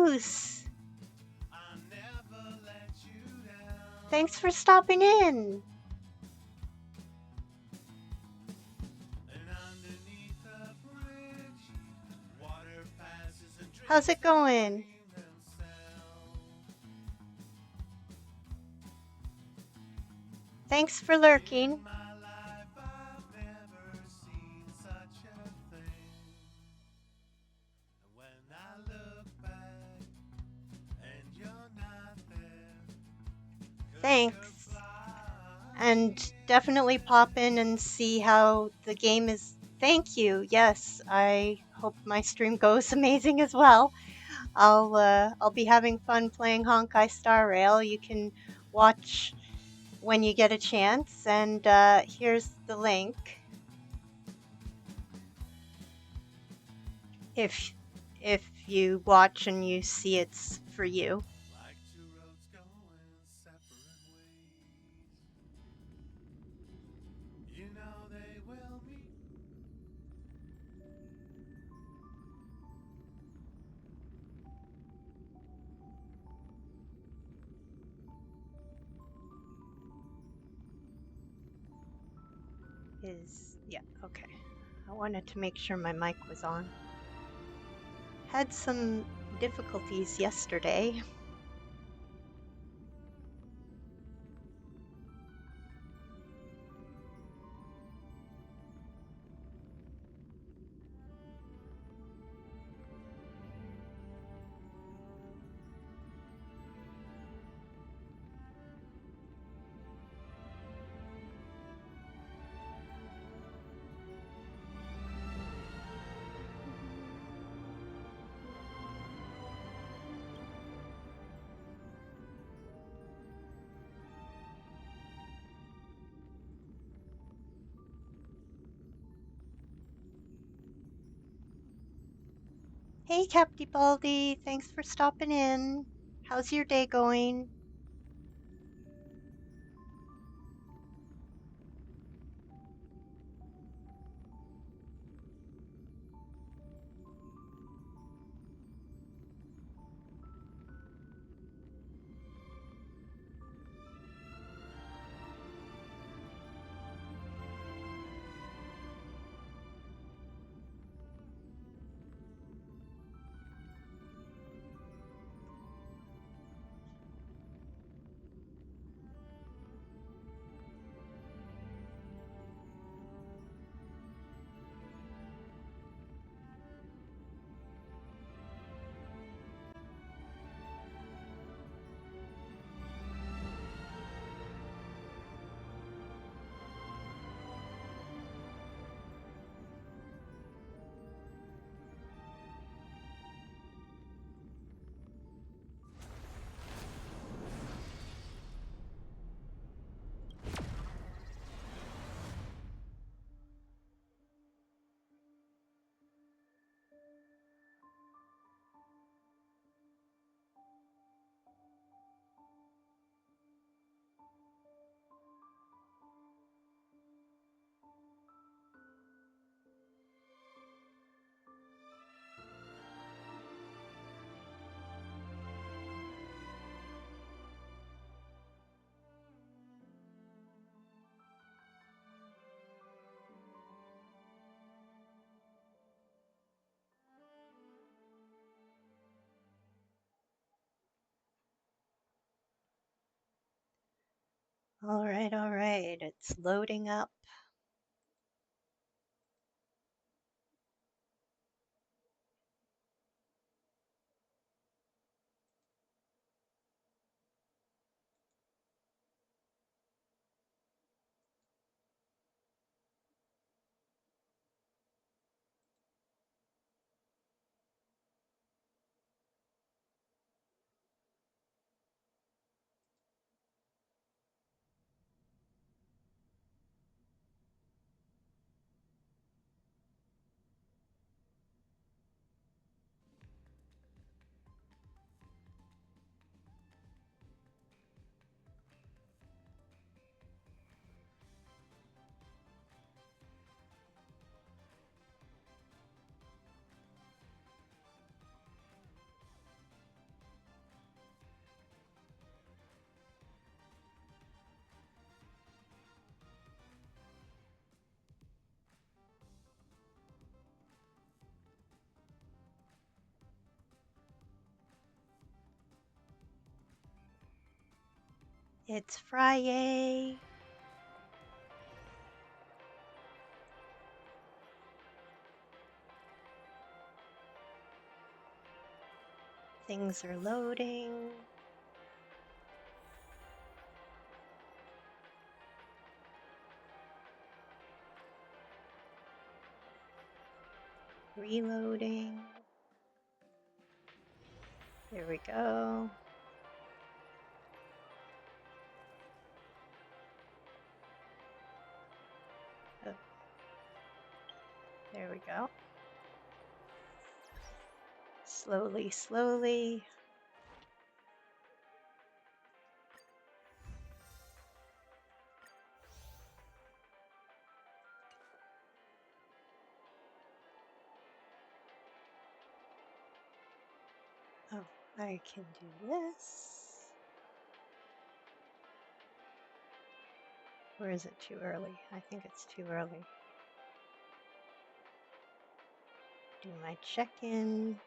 Bruce! Thanks for stopping in. How's it going? Thanks for lurking. Thanks. And definitely pop in and see how the game is. Thank you. Yes, I hope my stream goes amazing as well. I'll be having fun playing Honkai Star Rail. You can watch when you get a chance, and here's the link. If you watch and you see it's for you. Yeah, okay. I wanted to make sure my mic was on. Had some difficulties yesterday. Hey, Captibaldi, thanks for stopping in. How's your day going? All right, it's loading up. It's Friday. Things are loading. Reloading. There we go. Oh, there we go. Slowly, slowly. Oh, I can do this. Or is it too early? I think it's too early. Do my check-in.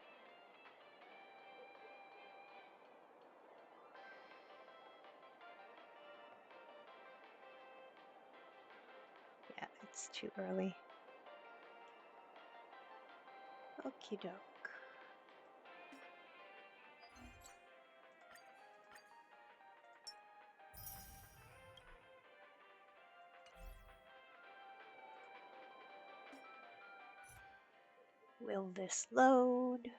Yeah, it's too early. Okie doke. Will this load?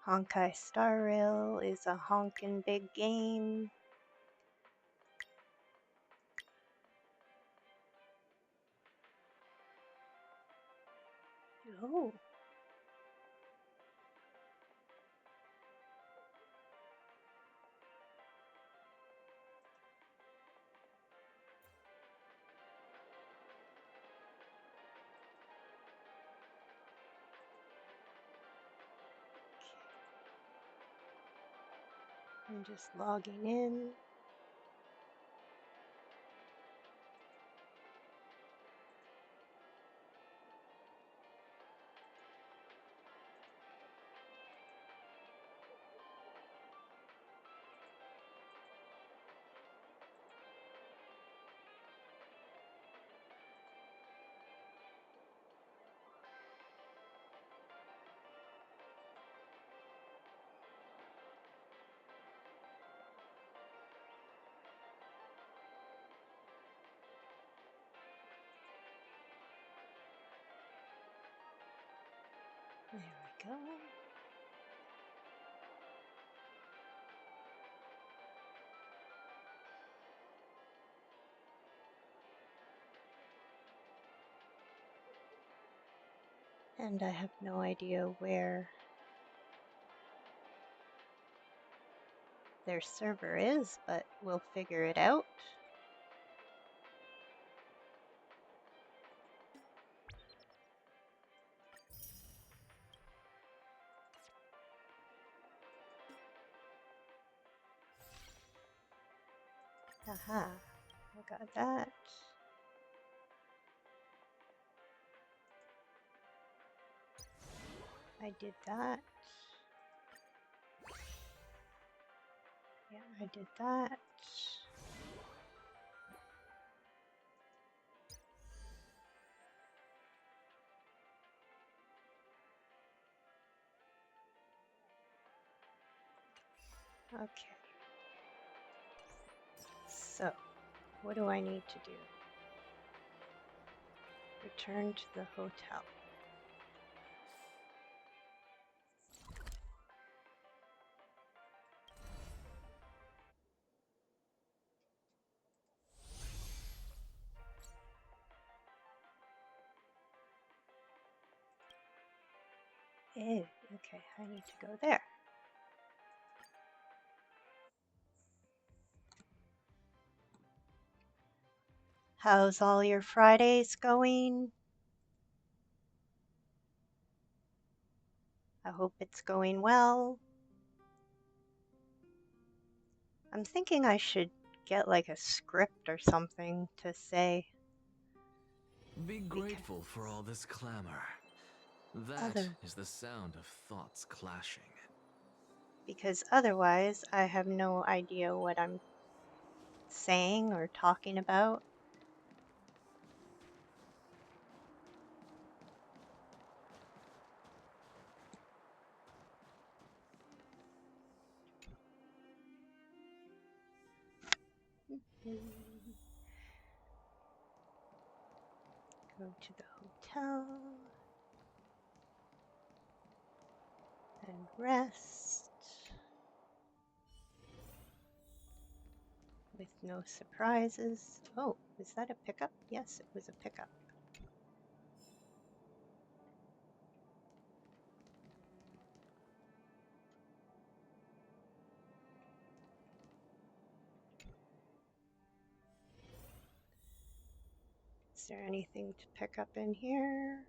Honkai Star Rail is a honkin' big game. Oh. I'm just logging in. There we go. And I have no idea where their server is, but we'll figure it out. Aha, I got that. I did that. Yeah, I did that. Okay. So, what do I need to do? Return to the hotel. Eh, okay, I need to go there. How's all your Fridays going? I hope it's going well. I'm thinking I should get like a script or something to say. Be Because grateful for all this clamor. That other is the sound of thoughts clashing. because otherwise I have no idea what I'm saying or talking about. Go to the hotel and rest with no surprises. Oh, is that a pickup? Yes, it was a pickup. Is there anything to pick up in here?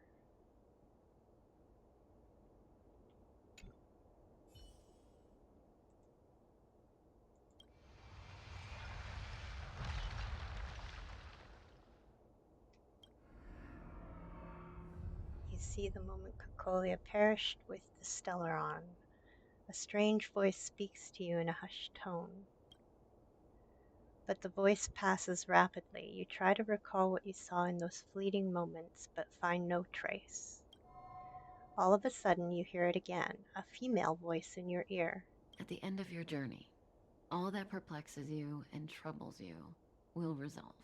You see the moment Cocolia perished with the Stellaron. A strange voice speaks to you in a hushed tone. But the voice passes rapidly. You try to recall what you saw in those fleeting moments, but find no trace. All of a sudden, you hear it again, a female voice in your ear. At the end of your journey, all that perplexes you and troubles you will resolve.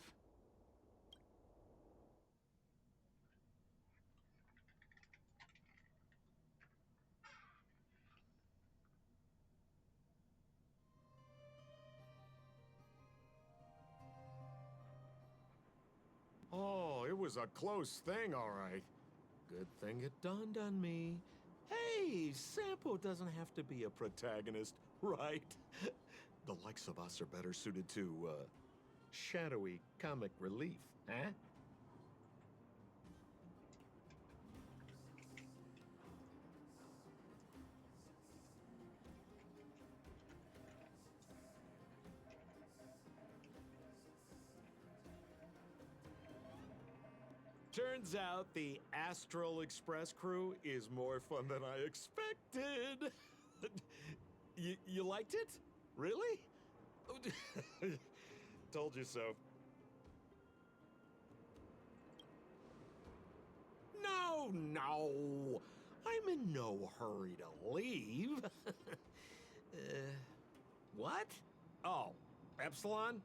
Oh, it was a close thing, all right. Good thing it dawned on me. Hey, Sampo doesn't have to be a protagonist, right? The likes of us are better suited to, shadowy comic relief, huh? Turns out the Astral Express crew is more fun than I expected. You liked it? Really? Told you so. No, no. I'm in no hurry to leave. What? Oh, Epsilon?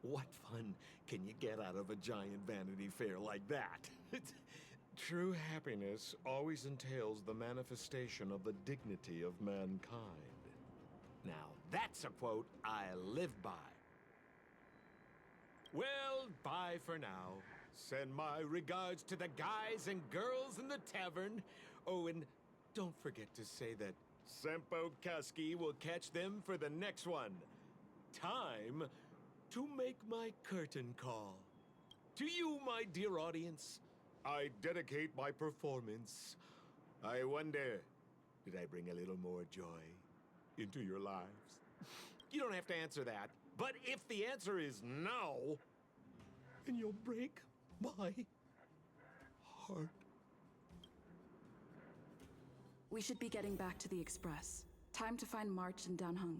What fun can you get out of a giant Vanity Fair like that? True happiness always entails the manifestation of the dignity of mankind. Now, that's a quote I live by. Well, bye for now. Send my regards to the guys and girls in the tavern. Oh, and don't forget to say that Sempo Kaski will catch them for the next one. Time to make my curtain call. To you, my dear audience, I dedicate my performance. I wonder, did I bring a little more joy into your lives? You don't have to answer that. But if the answer is no, then you'll break my heart. We should be getting back to the Express. Time to find March and Danhung.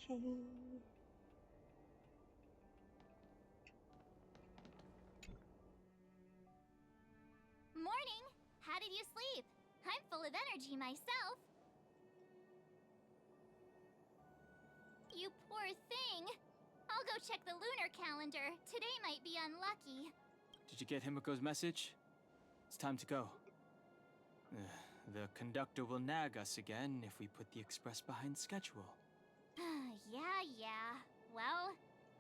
Okay. Morning! How did you sleep? I'm full of energy myself. You poor thing. I'll go check the lunar calendar. Today might be unlucky. Did you get Himiko's message? It's time to go. The conductor will nag us again if we put the express behind schedule. Yeah. Well,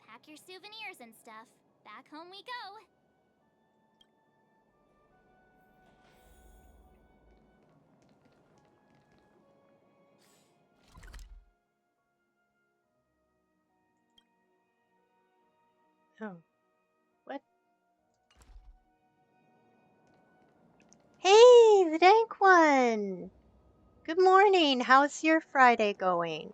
pack your souvenirs and stuff. Back home we go. Oh, what? Hey, the dank one! Good morning. How's your Friday going?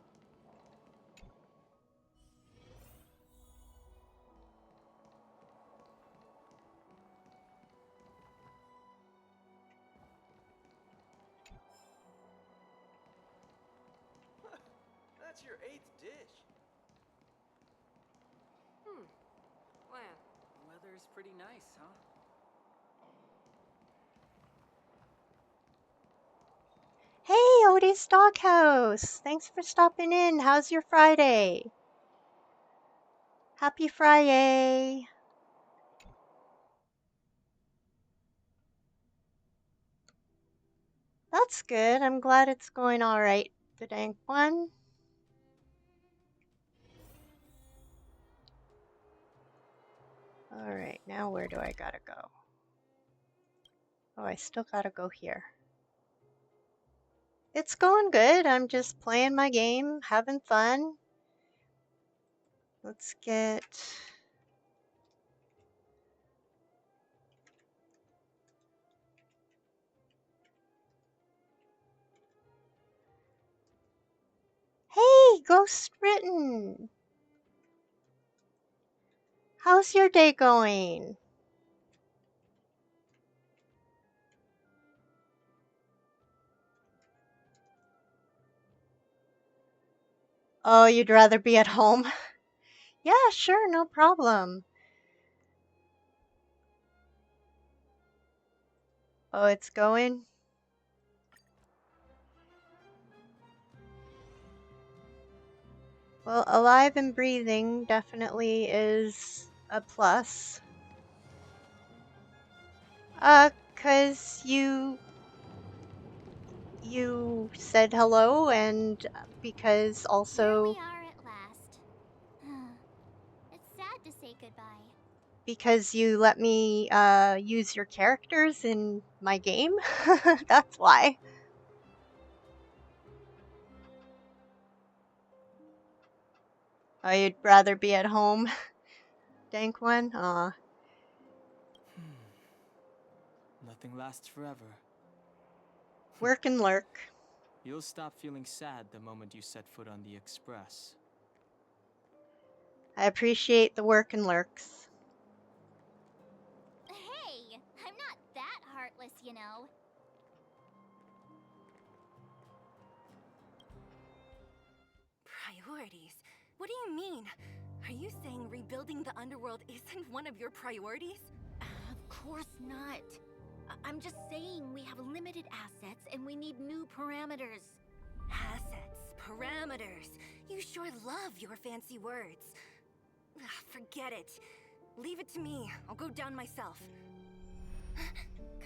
That's your 8th dish. Well, the weather's pretty nice, huh? Hey, Odie's Doghouse! Thanks for stopping in. How's your Friday? Happy Friday! That's good. I'm glad it's going all right, the dank one. All right, now where do I gotta go? Oh, I still gotta go here. It's going good. I'm just playing my game, having fun. Let's get... Hey, Ghost Written! How's your day going? Oh, you'd rather be at home? Yeah, sure, no problem. Oh, it's going? Well, alive and breathing definitely is a plus. 'Cause you said hello, and because Here also we are at last. It's sad to say goodbye. because you let me use your characters in my game. That's why. Oh, you'd rather be at home, dank one? Aw. Nothing lasts forever. Work and lurk. You'll stop feeling sad the moment you set foot on the Express. I appreciate the work and lurks. Hey, I'm not that heartless, you know. Priorities? What do you mean? Are you saying rebuilding the underworld isn't one of your priorities? Of course not. I'm just saying we have limited assets and we need new parameters. Assets, parameters. You sure love your fancy words. Ugh, forget it. Leave it to me. I'll go down myself.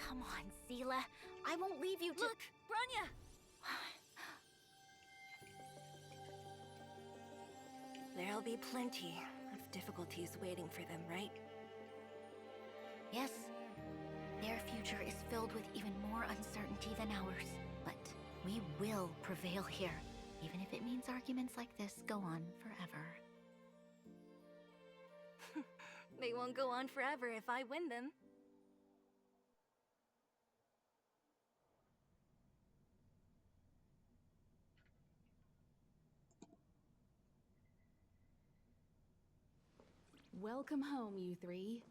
Come on, Seela. I won't leave you to— Look, Branya! There'll be plenty of difficulties waiting for them, right? Yes, their future is filled with even more uncertainty than ours. But we will prevail here, even if it means arguments like this go on forever. They won't go on forever if I win them. Welcome home, you three.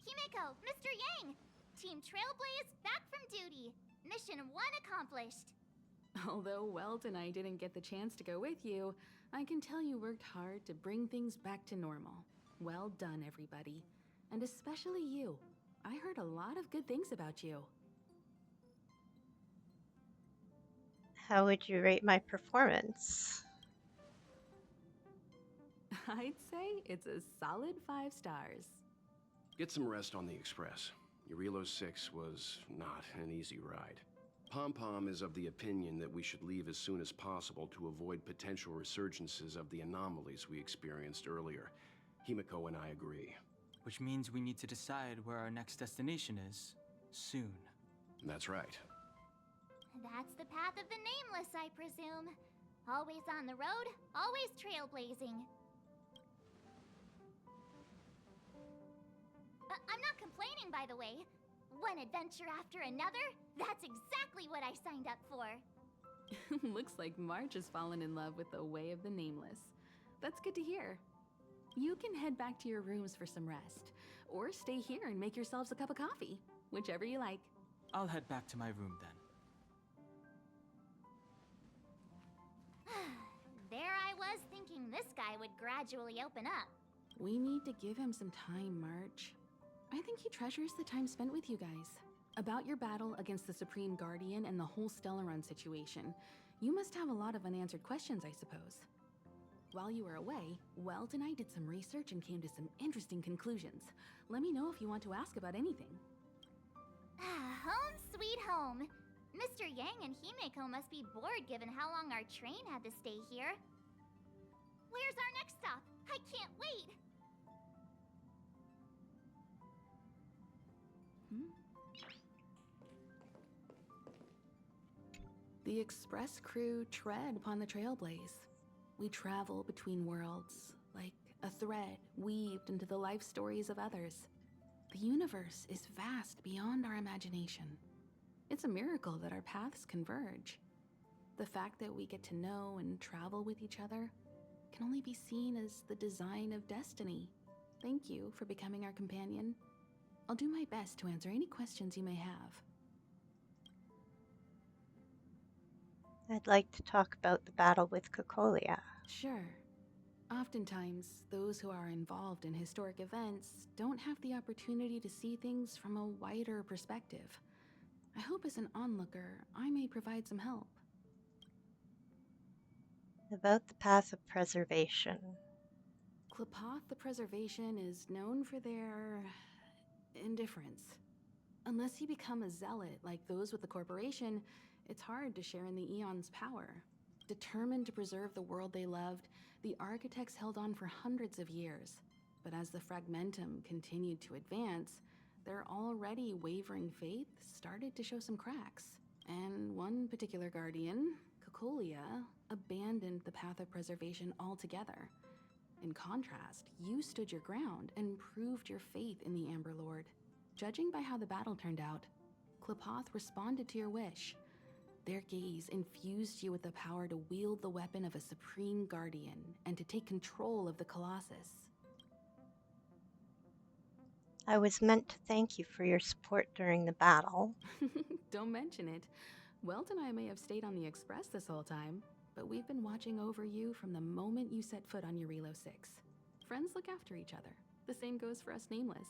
Himeko, Mr. Yang! Team Trailblaze back from duty. Mission 1 accomplished. Although Welt and I didn't get the chance to go with you, I can tell you worked hard to bring things back to normal. Well done, everybody. And especially you. I heard a lot of good things about you. How would you rate my performance? I'd say it's a solid 5 stars. Get some rest on the Express. Eurilo 6 was not an easy ride. Pom-Pom is of the opinion that we should leave as soon as possible to avoid potential resurgences of the anomalies we experienced earlier. Himeko and I agree. Which means we need to decide where our next destination is, soon. That's right. That's the path of the nameless, I presume. Always on the road, always trailblazing. I'm not complaining, by the way. One adventure after another, that's exactly what I signed up for. Looks like March has fallen in love with the way of the nameless. That's good to hear. You can head back to your rooms for some rest, or stay here and make yourselves a cup of coffee, whichever you like. I'll head back to my room then. There I was thinking this guy would gradually open up. We need to give him some time, March. I think he treasures the time spent with you guys. About your battle against the Supreme Guardian and the whole Stellaron situation, you must have a lot of unanswered questions, I suppose. While you were away, Welt and I did some research and came to some interesting conclusions. Let me know if you want to ask about anything. Home sweet home. Mr. Yang and Himeko must be bored given how long our train had to stay here. Where's our next stop? I can't wait! The express crew tread upon the trailblaze. We travel between worlds, like a thread weaved into the life stories of others. The universe is vast beyond our imagination. It's a miracle that our paths converge. The fact that we get to know and travel with each other can only be seen as the design of destiny. Thank you for becoming our companion. I'll do my best to answer any questions you may have. I'd like to talk about the battle with Cocolia. Sure. Oftentimes, those who are involved in historic events don't have the opportunity to see things from a wider perspective. I hope as an onlooker, I may provide some help. About the path of preservation. Klapoth the Preservation is known for their indifference. Unless you become a zealot like those with the corporation, it's hard to share in the Eon's power. Determined to preserve the world they loved, the architects held on for hundreds of years. But as the Fragmentum continued to advance, their already wavering faith started to show some cracks. And one particular guardian, Cocolia, abandoned the path of preservation altogether. In contrast, you stood your ground and proved your faith in the Amber Lord. Judging by how the battle turned out, Klapoth responded to your wish. Their gaze infused you with the power to wield the weapon of a supreme guardian and to take control of the Colossus. I was meant to thank you for your support during the battle. Don't mention it. Welt and I may have stayed on the Express this whole time, but we've been watching over you from the moment you set foot on Eurilo 6. Friends look after each other. The same goes for us Nameless.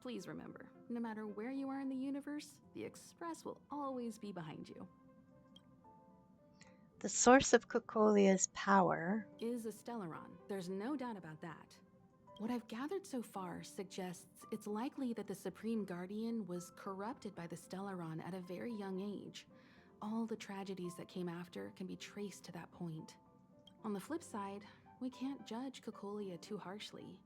Please remember, no matter where you are in the universe, the Express will always be behind you. The source of Cocolia's power Is a Stellaron. There's no doubt about that. What I've gathered so far suggests it's likely that the Supreme Guardian was corrupted by the Stellaron at a very young age. All the tragedies that came after can be traced to that point. On the flip side, we can't judge Cocolia too harshly.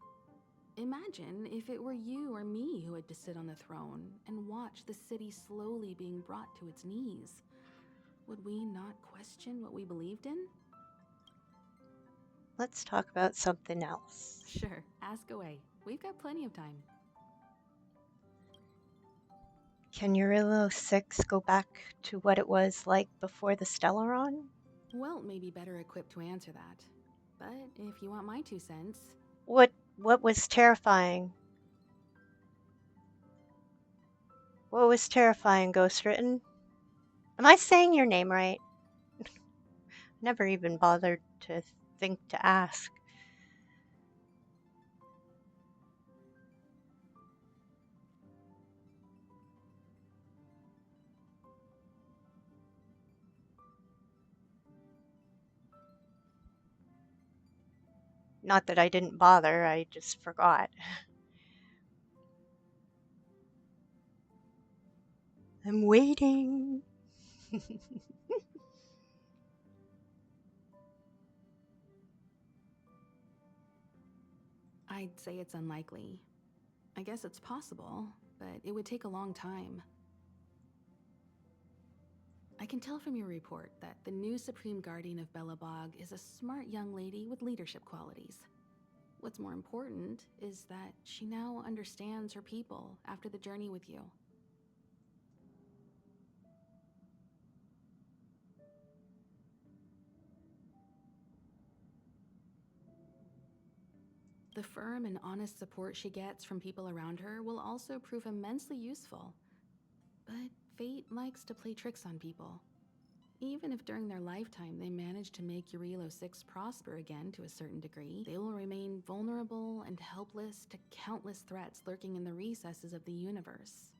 Imagine if it were you or me who had to sit on the throne and watch the city slowly being brought to its knees. Would we not question what we believed in? Let's talk about something else. Sure, ask away. We've got plenty of time. Can Eurilo 6 go back to what it was like before the Stellaron? Welt may be better equipped to answer that. But if you want my 2 cents... What was terrifying? What was terrifying, Ghostwritten? Am I saying your name right? Never even bothered to think to ask. Not that I didn't bother, I just forgot. I'm waiting. I'd say it's unlikely. I guess it's possible, but it would take a long time. I can tell from your report that the new Supreme Guardian of Belobog is a smart young lady with leadership qualities. What's more important is that she now understands her people after the journey with you. The firm and honest support she gets from people around her will also prove immensely useful. But fate likes to play tricks on people. Even if during their lifetime they manage to make Urilo 6 prosper again to a certain degree, they will remain vulnerable and helpless to countless threats lurking in the recesses of the universe.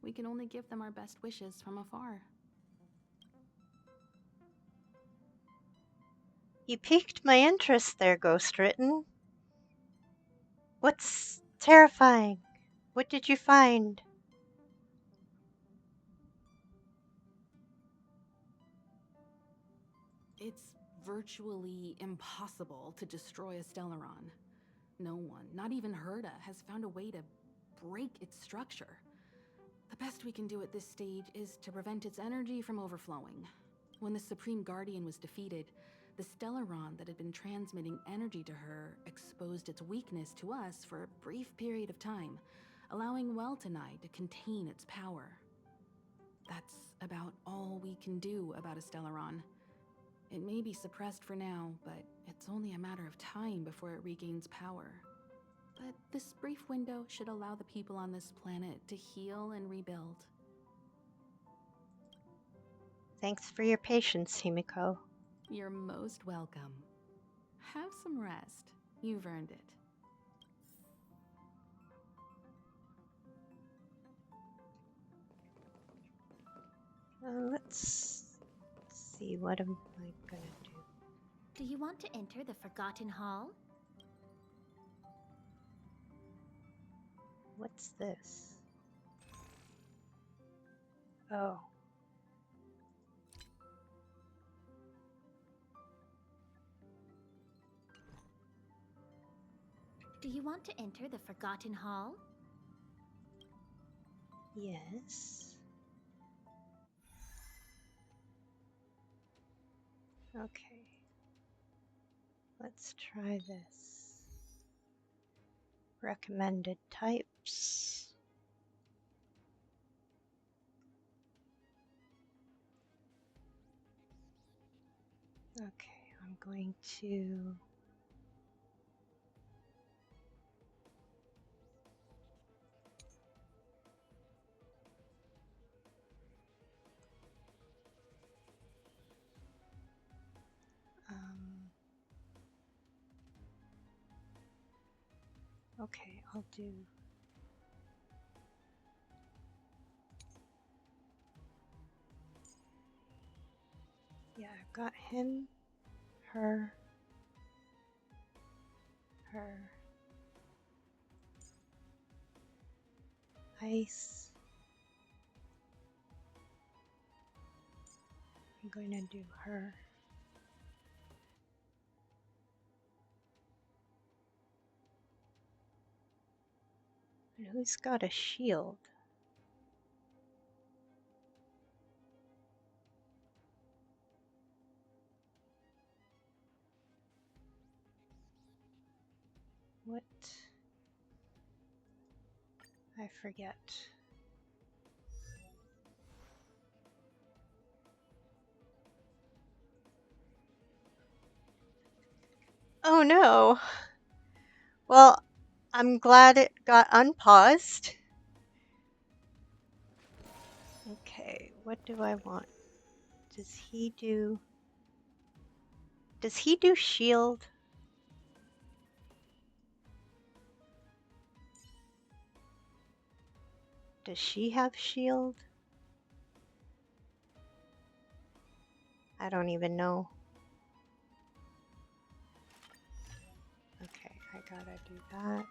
We can only give them our best wishes from afar. You piqued my interest there, Ghost Written. What's terrifying? What did you find? It's virtually impossible to destroy a Stellaron. No one, not even Herda, has found a way to break its structure. The best we can do at this stage is to prevent its energy from overflowing. When the Supreme Guardian was defeated, the Stellaron that had been transmitting energy to her exposed its weakness to us for a brief period of time, allowing Weltanai to contain its power. That's about all we can do about a Stellaron. It may be suppressed for now, but it's only a matter of time before it regains power. But this brief window should allow the people on this planet to heal and rebuild. Thanks for your patience, Himiko. You're most welcome. Have some rest. You've earned it. Let's see, what am I gonna do? Do you want to enter the Forgotten Hall? What's this? Oh. Do you want to enter the Forgotten Hall? Yes. Okay. Let's try this. Recommended types. Okay, I'm going to okay, I'll do yeah, I've got him, her, ice. I'm going to do her. And who's got a shield? What? I forget. Oh no. Well, I'm glad it got unpaused. Okay, what do I want? Does he do shield? Does she have shield? I don't even know. Okay, I gotta do that.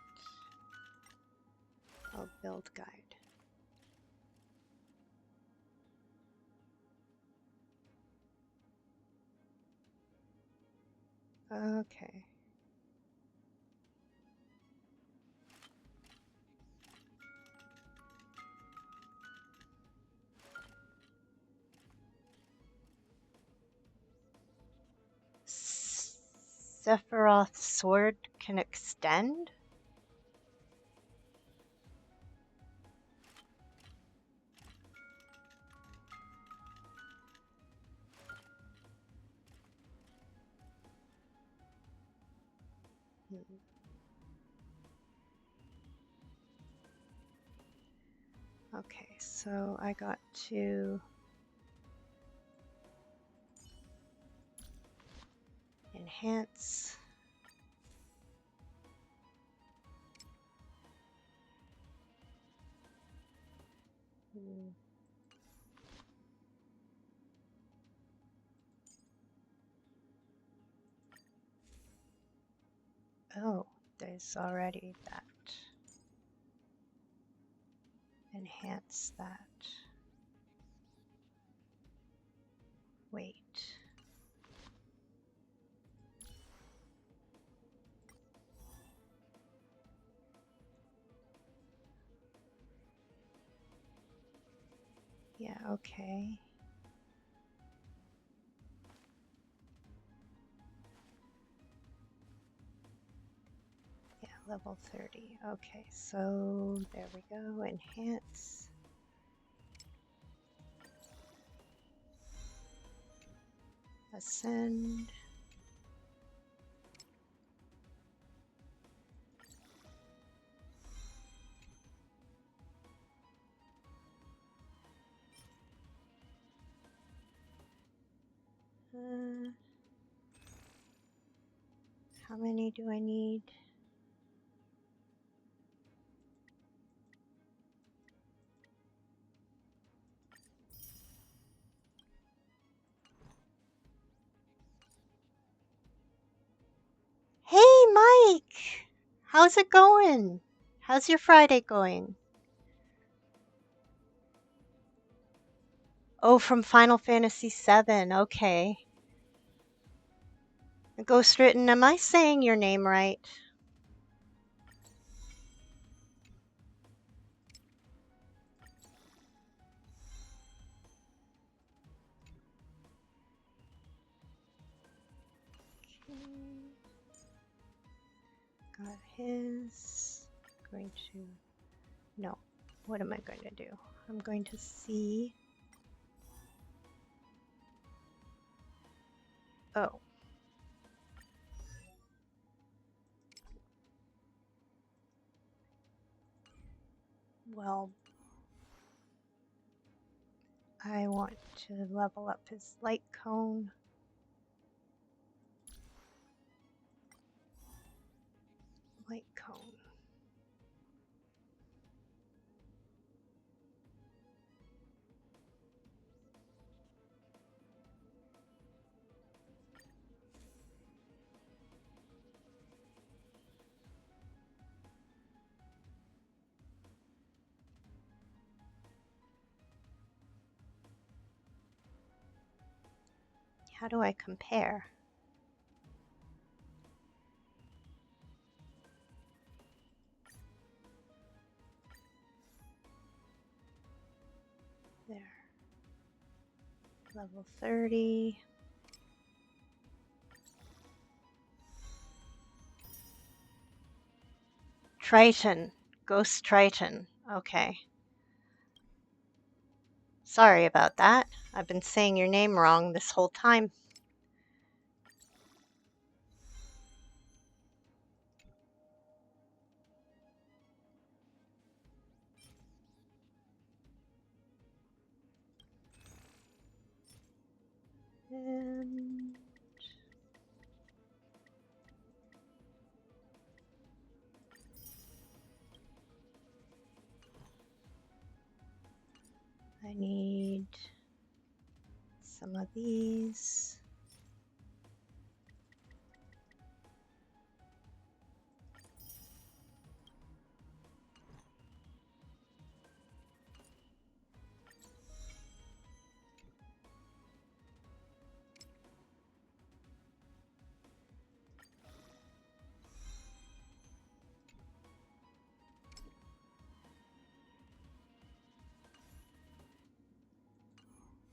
Oh, build guide. Okay. Sephiroth's sword can extend? Hmm. Okay, so I got to enhance. Hmm. Oh, there's already that. Enhance that. Wait. Yeah, okay. Yeah, level 30. Okay, so there we go. Enhance. Ascend. How many do I need? Hey, Mike! How's it going? How's your Friday going? Oh, from Final Fantasy VII. Okay. Ghost Written, am I saying your name right? Okay. Got his. Going to. No. What am I going to do? I'm going to see. Oh. Well, I want to level up his light cone. Light cone. How do I compare? There. Level 30. Triton. Ghost Triton. Okay. Sorry about that. I've been saying your name wrong this whole time. And I need some of these.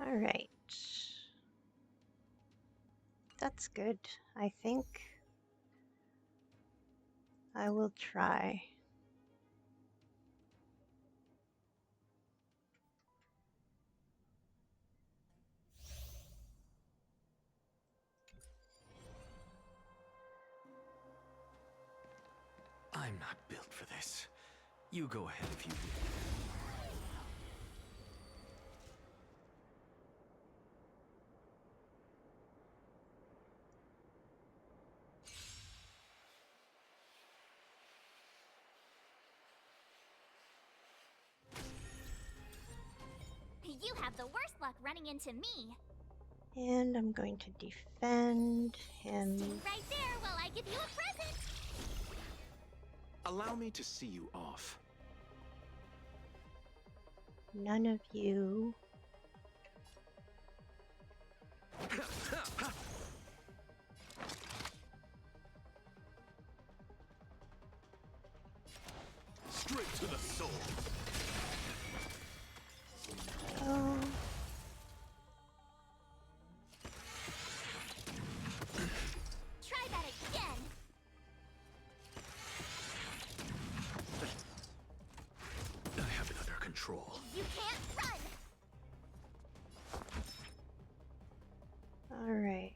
All right. That's good, I think. I will try. I'm not built for this. You go ahead if you You have the worst luck running into me. And I'm going to defend him. Stay right there while I give you a present. Allow me to see you off. None of you. Straight to the soul. Oh. Try that again. I have it under control. You can't run. All right.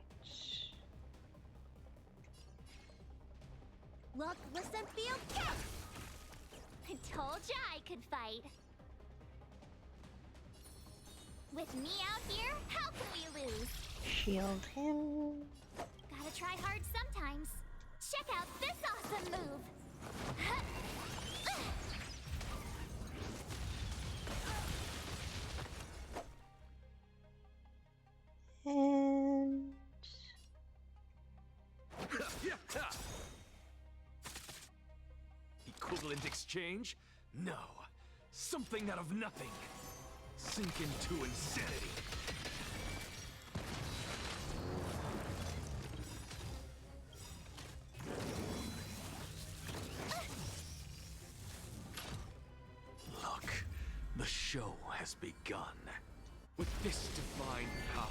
Look, listen, feel, kick. I told ya I could fight. With me out here, how can we lose? Shield him. Gotta try hard sometimes. Check out this awesome move. And Equivalent exchange? No. Something out of nothing. Sink into insanity. Look, the show has begun. With this divine power,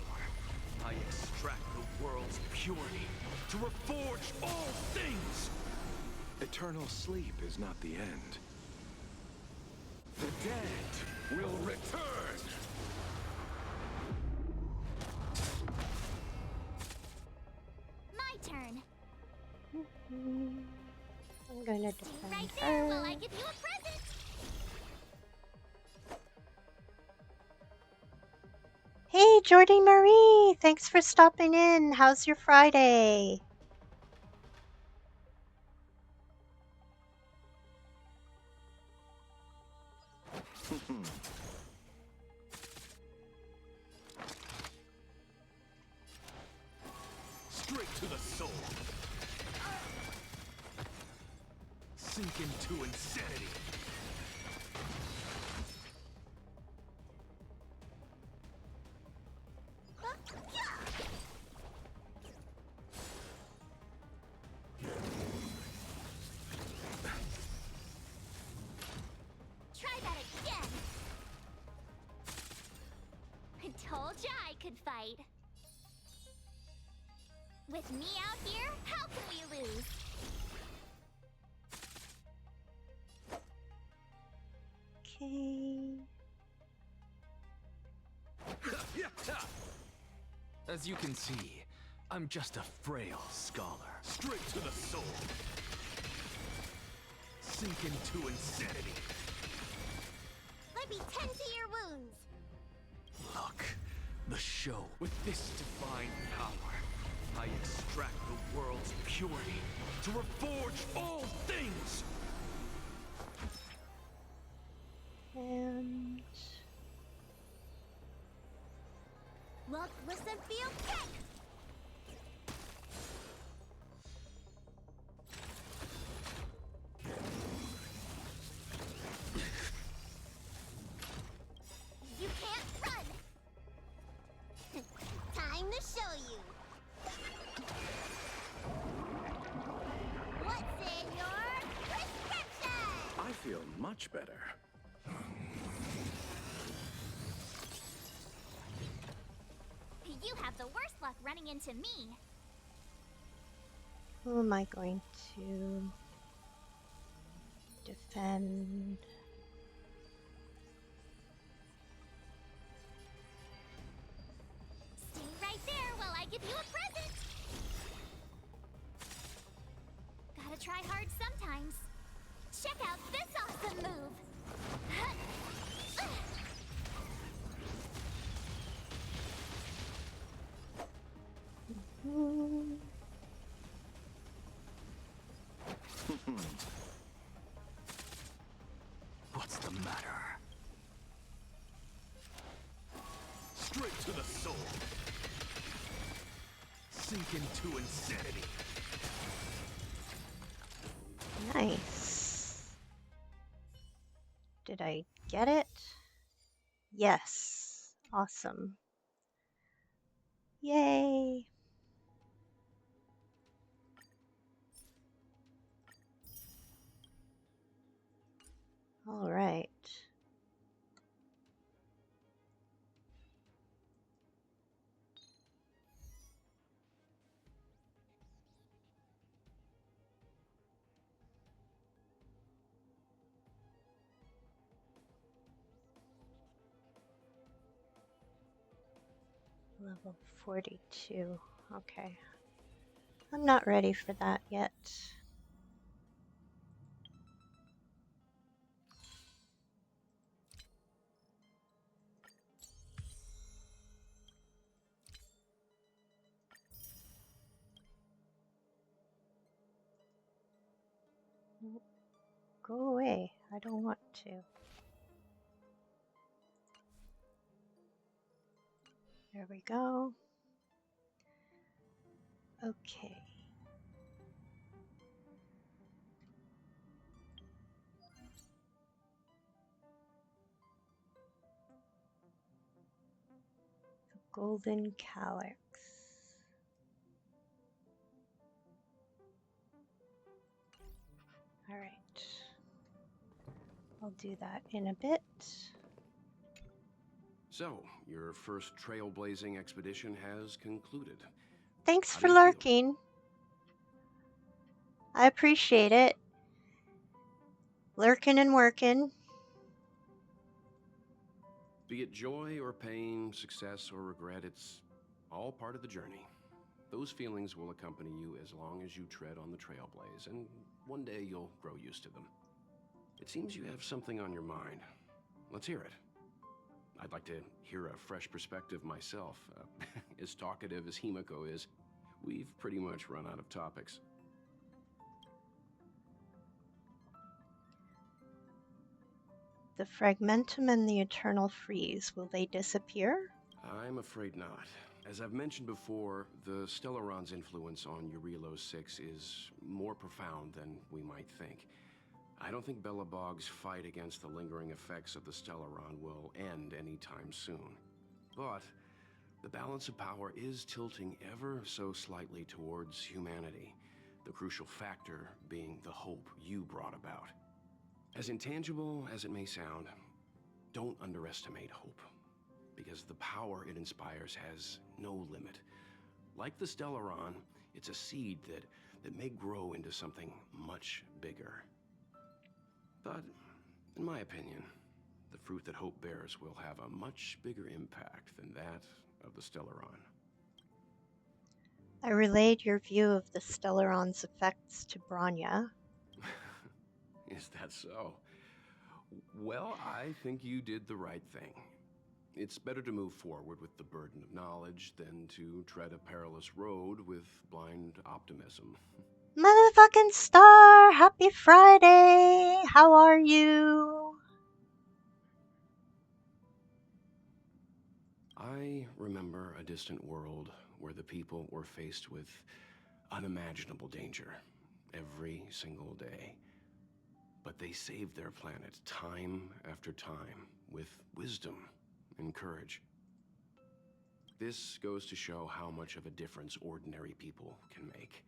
I extract the world's purity to reforge all things. Eternal sleep is not the end. The dead will return! My turn. I'm gonna Stay defend right there while her. I give you a present. Hey, Jordy Marie, thanks for stopping in. How's your Friday? Straight to the soul. Sink into insanity. Try that again. I told ya I could fight. With me out here, how can we lose? Okay. As you can see, I'm just a frail scholar. Straight to the soul. Sink into insanity. Let me tend to your wounds. Look, the show. With this divine power, I extract the world's purity to reforge all things. And Look, listen, feel, kick. You can't run. Time to show you. What's in your prescription? I feel much better. You have the worst luck running into me. who am I going to Defend. Stay right there while I give you a present! Gotta try hard sometimes. Check out this awesome move! What's the matter? Straight to the soul. Sink into insanity. Nice. Did I get it? Yes. Awesome. Yay. All right. Level 42. Okay. I'm not ready for that yet. Nope. Go away. I don't want to. There we go. Okay. The golden calyx. All right. I'll do that in a bit. So, your first trailblazing expedition has concluded. Thanks How for do you feel? lurking. I appreciate it. Lurking and working. Be it joy or pain, success or regret, it's all part of the journey. Those feelings will accompany you as long as you tread on the trailblaze, and one day you'll grow used to them. It seems you have something on your mind. Let's hear it. I'd like to hear a fresh perspective myself. As talkative as Himiko is, we've pretty much run out of topics. The fragmentum and the eternal freeze, will they disappear? I'm afraid not. As I've mentioned before, the Stellaron's influence on Eurilo 6 is more profound than we might think. I don't think Belobog's fight against the lingering effects of the Stellaron will end anytime soon. But the balance of power is tilting ever so slightly towards humanity, the crucial factor being the hope you brought about. As intangible as it may sound, don't underestimate hope, because the power it inspires has no limit. Like the Stellaron, it's a seed that may grow into something much bigger. But, in my opinion, the fruit that hope bears will have a much bigger impact than that of the Stellaron. I relayed your view of the Stellaron's effects to Branya. Is that so? Well, I think you did the right thing. It's better to move forward with the burden of knowledge than to tread a perilous road with blind optimism. Motherfucking Star! Happy Friday! How are you? I remember a distant world where the people were faced with unimaginable danger every single day. But they saved their planet time after time with wisdom and courage. This goes to show how much of a difference ordinary people can make.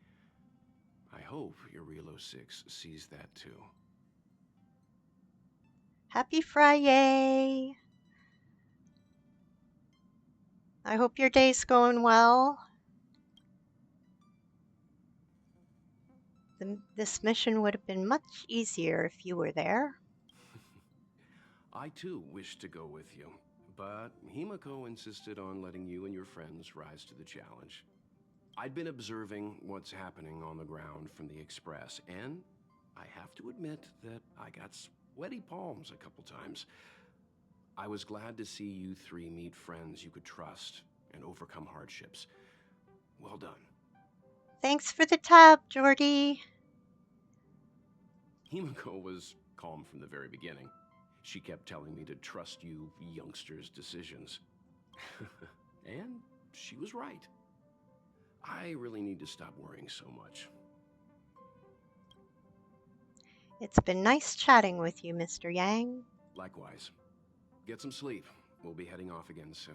I hope Eurilo 6 sees that too. Happy Friday! I hope your day's going well. The This mission would have been much easier if you were there. I too wished to go with you, but Himiko insisted on letting you and your friends rise to the challenge. I'd been observing what's happening on the ground from the Express, and I have to admit that I got sweaty palms a couple times. I was glad to see you three meet friends you could trust and overcome hardships. Well done. Thanks for the tab, Jordy. Himiko was calm from the very beginning. She kept telling me to trust you youngsters' decisions. And she was right. I really need to stop worrying so much. It's been nice chatting with you, Mr. Yang. Likewise. Get some sleep. We'll be heading off again soon.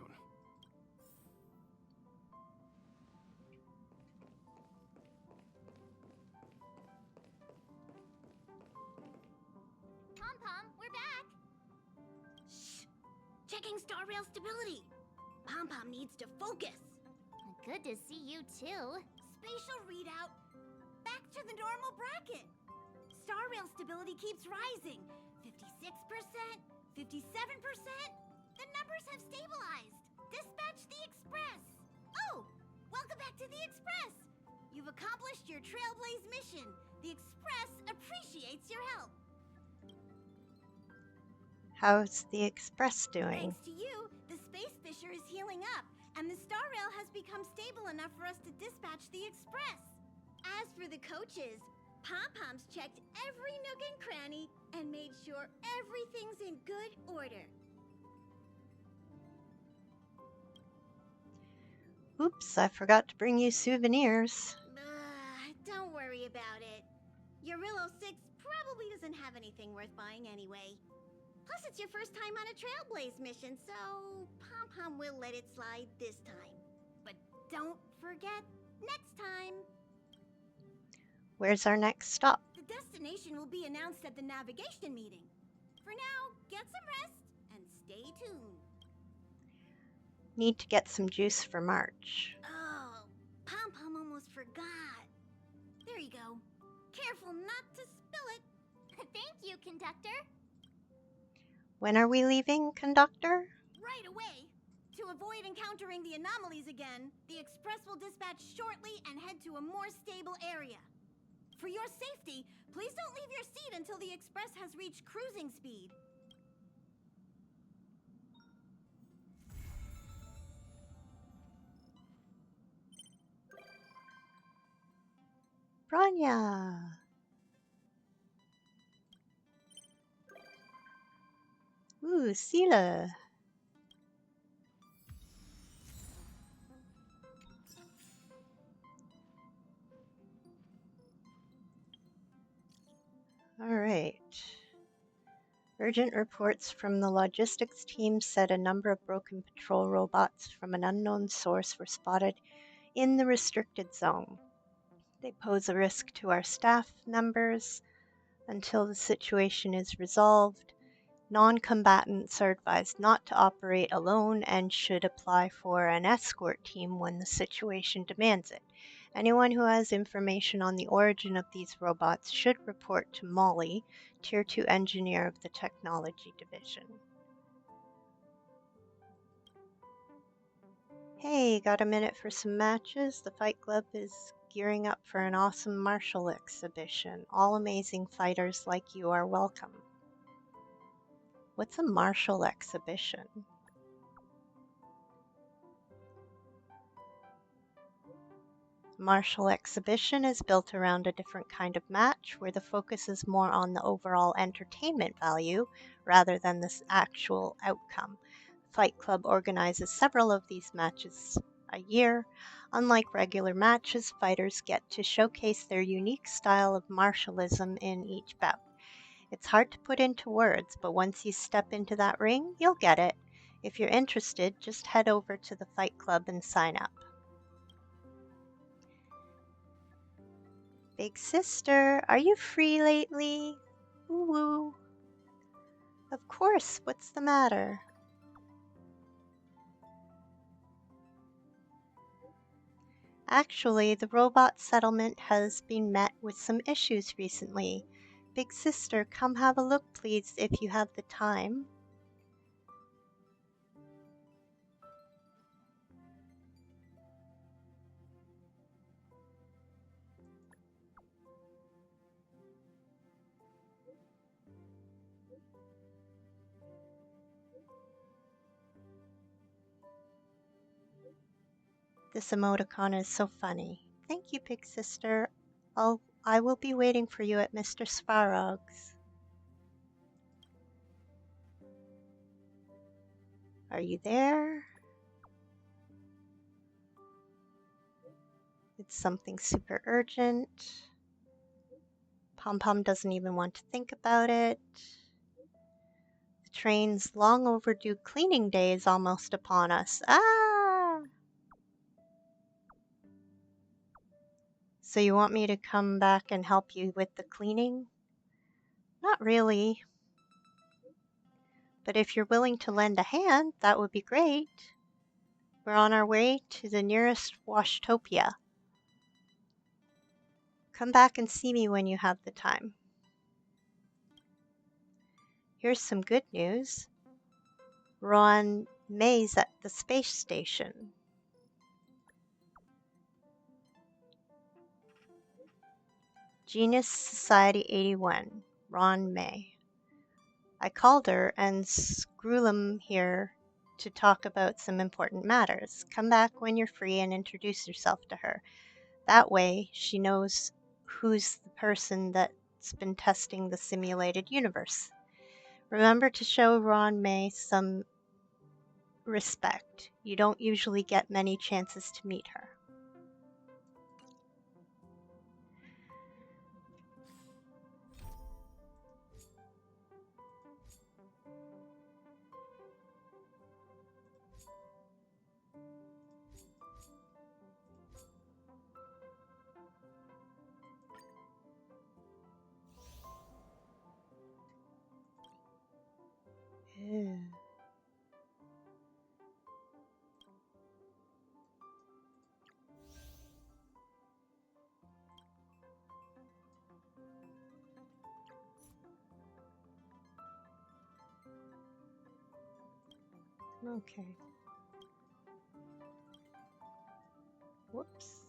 Pom-Pom, we're back! Shh! Checking star rail stability. Pom-Pom needs to focus. Good to see you too. Spatial readout. Back to the normal bracket. Star rail stability keeps rising. 56%, 57%. The numbers have stabilized. Dispatch the Express. Oh, welcome back to the Express. You've accomplished your Trailblaze mission. The Express appreciates your help. How's the Express doing? Thanks to you, the Space Fisher is healing up, and the Star Rail has become stable enough for us to dispatch the Express. As for the coaches, Pom-Pom's checked every nook and cranny and made sure everything's in good order. Oops, I forgot to bring you souvenirs. Don't worry about it. Eurillo 6 probably doesn't have anything worth buying anyway. Plus, it's your first time on a Trailblaze mission, so Pom-Pom will let it slide this time. But don't forget, next time. Where's our next stop? The destination will be announced at the navigation meeting. For now, get some rest and stay tuned. Need to get some juice for March. Oh, Pom-Pom almost forgot. There you go. Careful not to spill it. Thank you, conductor. When are we leaving, conductor? Right away. To avoid encountering the anomalies again, the Express will dispatch shortly and head to a more stable area. For your safety, please don't leave your seat until the Express has reached cruising speed. Branya. Ooh, Sela. All right. Urgent reports from the logistics team said a number of broken patrol robots from an unknown source were spotted in the restricted zone. They pose a risk to our staff members. Until the situation is resolved, non-combatants are advised not to operate alone and should apply for an escort team when the situation demands it. Anyone who has information on the origin of these robots should report to Molly, Tier 2 engineer of the Technology Division. Hey, got a minute for some matches? The Fight Club is gearing up for an awesome martial exhibition. All amazing fighters like you are welcome. What's a martial exhibition? Martial exhibition is built around a different kind of match where the focus is more on the overall entertainment value rather than the actual outcome. Fight Club organizes several of these matches a year. Unlike regular matches, fighters get to showcase their unique style of martialism in each bout. It's hard to put into words, but once you step into that ring, you'll get it. If you're interested, just head over to the Fight Club and sign up. Big sister, are you free lately? Woo woo. Of course, what's the matter? Actually, the robot settlement has been met with some issues recently. Big sister, come have a look, please, if you have the time. This emoticon is so funny. Thank you, Big Sister. I will be waiting for you at Mr. Svarog's. Are you there? It's something super urgent. Pom Pom doesn't even want to think about it. The train's long overdue cleaning day is almost upon us. Ah! So you want me to come back and help you with the cleaning? Not really. But if you're willing to lend a hand, that would be great. We're on our way to the nearest Washtopia. Come back and see me when you have the time. Here's some good news. Ron May's at the space station. Genius Society 81, Ron May. I called her and Screwlum here to talk about some important matters. Come back when you're free and introduce yourself to her. That way she knows who's the person that's been testing the simulated universe. Remember to show Ron May some respect. You don't usually get many chances to meet her. Ew. Okay. Whoops.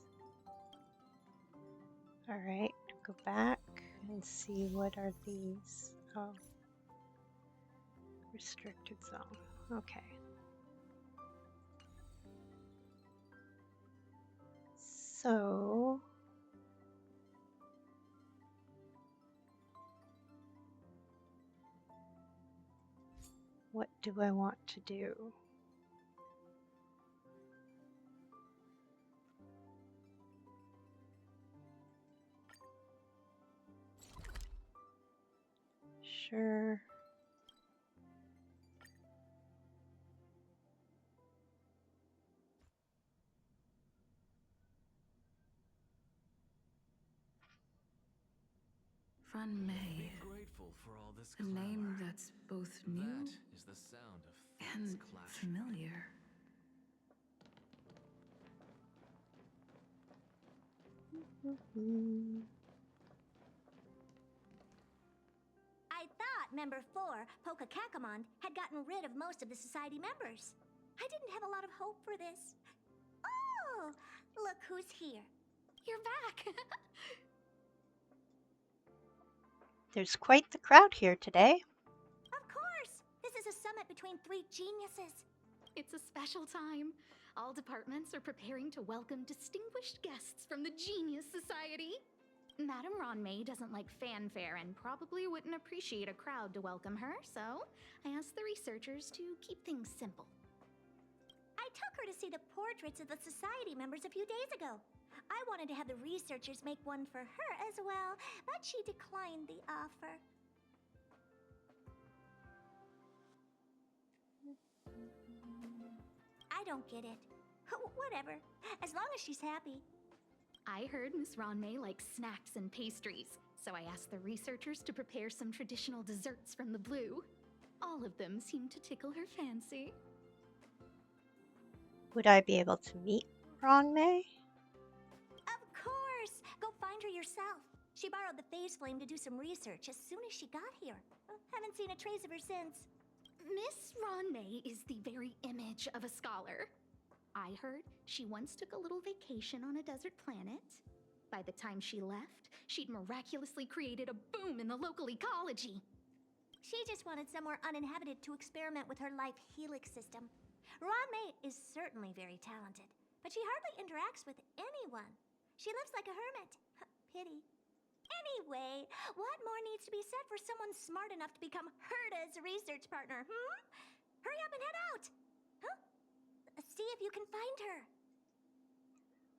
Alright, go back and see what are these. Oh. Restricted zone. Okay. So what do I want to do? Sure. Ron May. Be grateful for all this A name clamor. that's both new That is the sound of things and clashing. familiar. I thought Member 4, Pokakakamon, had gotten rid of most of the society members. I didn't have a lot of hope for this. Oh, look who's here. You're back! There's quite the crowd here today. Of course! This is a summit between three geniuses. It's a special time. All departments are preparing to welcome distinguished guests from the Genius Society. Madame Ron May doesn't like fanfare and probably wouldn't appreciate a crowd to welcome her, so I asked the researchers to keep things simple. I took her to see the portraits of the society members a few days ago. I wanted to have the researchers make one for her as well, but she declined the offer. I don't get it. Whatever, as long as she's happy. I heard Miss Ron May likes snacks and pastries, so I asked the researchers to prepare some traditional desserts from the blue. All of them seemed to tickle her fancy. Would I be able to meet Ron May? herself. She borrowed the phase flame to do some research as soon as she got here. Haven't seen a trace of her since. Miss Ron May is the very image of a scholar. I heard she once took a little vacation on a desert planet. By the time she left, she'd miraculously created a boom in the local ecology. She just wanted somewhere uninhabited to experiment with her life helix system. Ron May is certainly very talented, but she hardly interacts with anyone. She lives like a hermit. Pity. Anyway, what more needs to be said for someone smart enough to become Herda's research partner, Hurry up and head out! See if you can find her.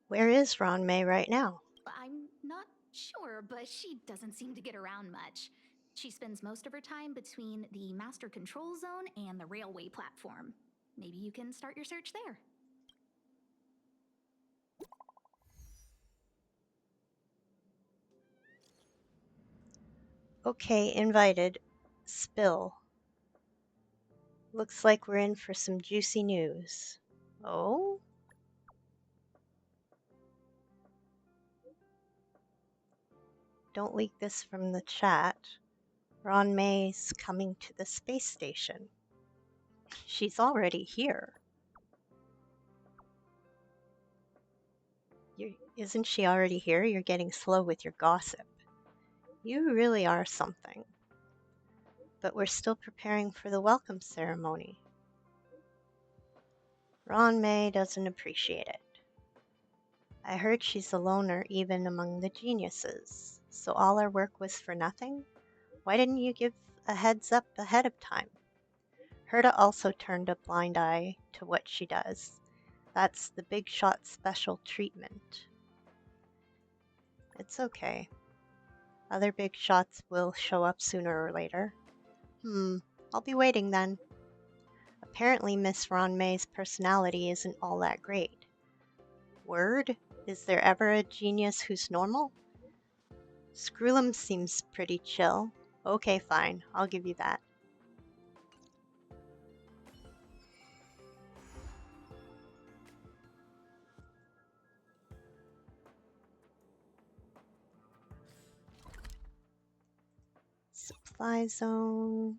Where is Ron May right now? I'm not sure, but she doesn't seem to get around much. She spends most of her time between the master control zone and the railway platform. Maybe you can start your search there. Okay, invited. Spill. Looks like we're in for some juicy news. Oh? Don't leak this from the chat. Ron May's coming to the space station. She's already here. Isn't she already here? You're getting slow with your gossip. You really are something. But we're still preparing for the welcome ceremony. Ron May doesn't appreciate it. I heard she's a loner even among the geniuses. So all our work was for nothing? Why didn't you give a heads up ahead of time? Herta also turned a blind eye to what she does. That's the big shot special treatment. It's okay. Other big shots will show up sooner or later. I'll be waiting then. Apparently Miss Ron May's personality isn't all that great. Word? Is there ever a genius who's normal? Screwlum seems pretty chill. Okay, fine. I'll give you that. Supply zone.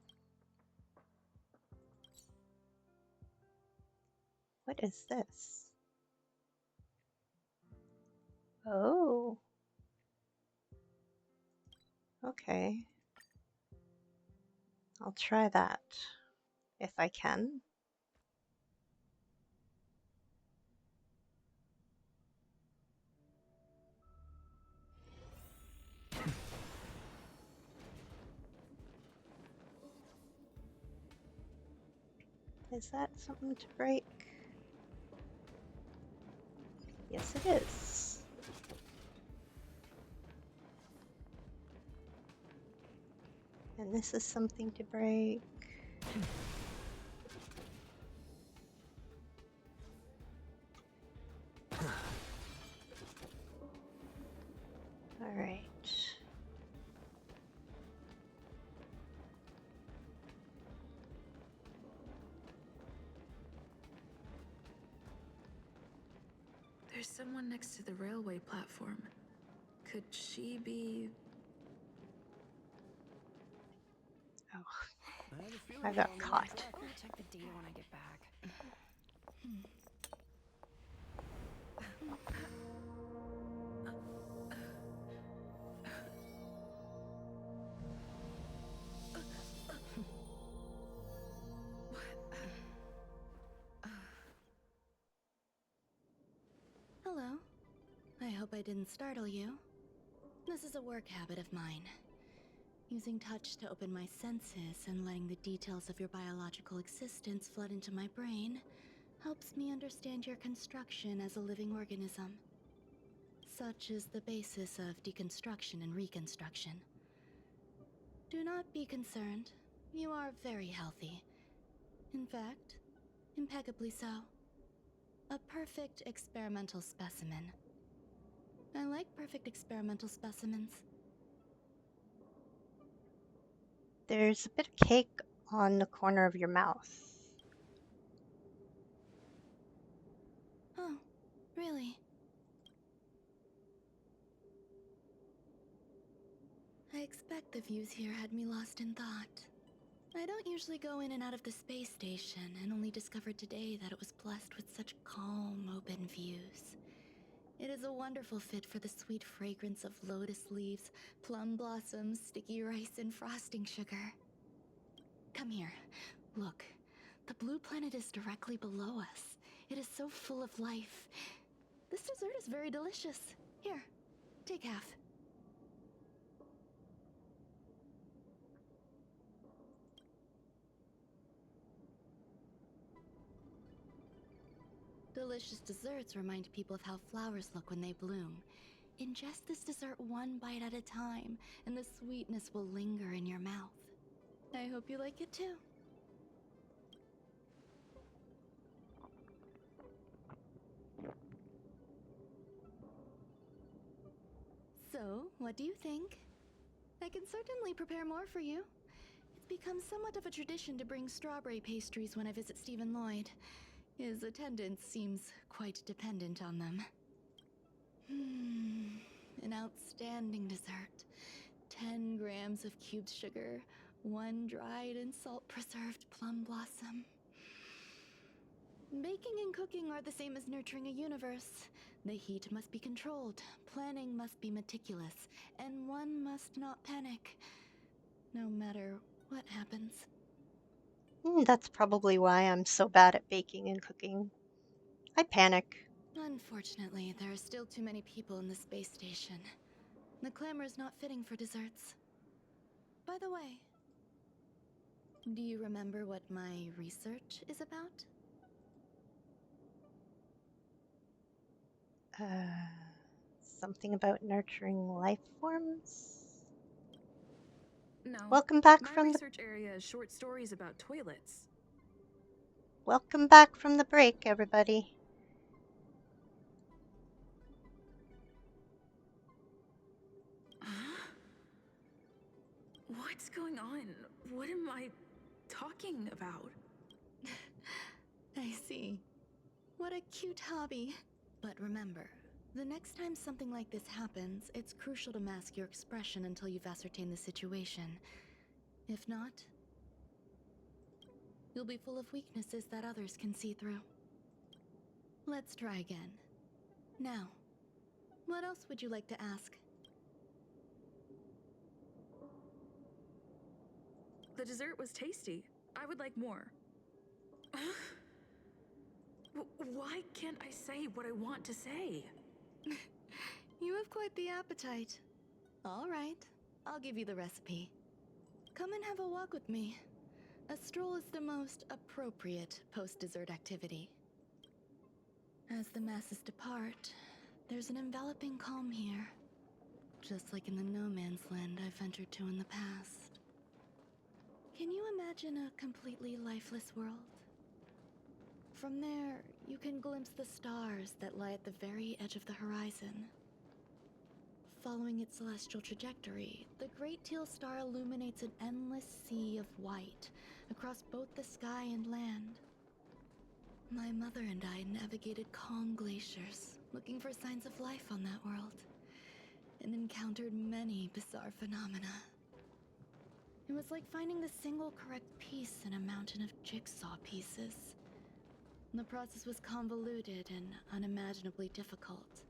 What is this? Oh. Okay. I'll try that. If I can. Is that something to break? Yes, it is. And this is something to break. All right. There's someone next to the railway platform. Could she be... Oh, I have a feeling I we're got on the right caught. track. I'm gonna check the data when I get back. Hello. I hope I didn't startle you. This is a work habit of mine. Using touch to open my senses and letting the details of your biological existence flood into my brain helps me understand your construction as a living organism. Such is the basis of deconstruction and reconstruction. Do not be concerned. You are very healthy. In fact, impeccably so. A perfect experimental specimen. I like perfect experimental specimens. There's a bit of cake on the corner of your mouth. Oh, really? expect the views here had me lost in thought. I don't usually go in and out of the space station, and only discovered today that it was blessed with such calm, open views. It is a wonderful fit for the sweet fragrance of lotus leaves, plum blossoms, sticky rice, and frosting sugar. Come here. Look. The blue planet is directly below us. It is so full of life. This dessert is very delicious. Here, take half. Delicious desserts remind people of how flowers look when they bloom. Ingest this dessert one bite at a time, and the sweetness will linger in your mouth. I hope you like it too. So, what do you think? I can certainly prepare more for you. It's become somewhat of a tradition to bring strawberry pastries when I visit Stephen Lloyd. His attendance seems quite dependent on them. An outstanding dessert. 10 grams of cubed sugar, 1 dried and salt-preserved plum blossom. Baking and cooking are the same as nurturing a universe. The heat must be controlled, planning must be meticulous, and one must not panic, no matter what happens. That's probably why I'm so bad at baking and cooking. I panic. Unfortunately, there are still too many people in the space station. The clamor is not fitting for desserts. By the way, do you remember what my research is about? Something about nurturing life forms? No. Welcome back My from the research area is short stories about toilets. Welcome back from the break, everybody. Huh? What's going on? What am I talking about? I see. What a cute hobby. But remember, the next time something like this happens, it's crucial to mask your expression until you've ascertained the situation. If not, you'll be full of weaknesses that others can see through. Let's try again. Now, what else would you like to ask? The dessert was tasty. I would like more. Why can't I say what I want to say? You have quite the appetite. All right, I'll give you the recipe. Come and have a walk with me. A stroll is the most appropriate post-dessert activity. As the masses depart, there's an enveloping calm here. Just like in the no-man's land I've ventured to in the past. Can you imagine a completely lifeless world? From there, you can glimpse the stars that lie at the very edge of the horizon. Following its celestial trajectory, the Great Teal Star illuminates an endless sea of white across both the sky and land. My mother and I navigated calm glaciers, looking for signs of life on that world, and encountered many bizarre phenomena. It was like finding the single correct piece in a mountain of jigsaw pieces. The process was convoluted and unimaginably difficult,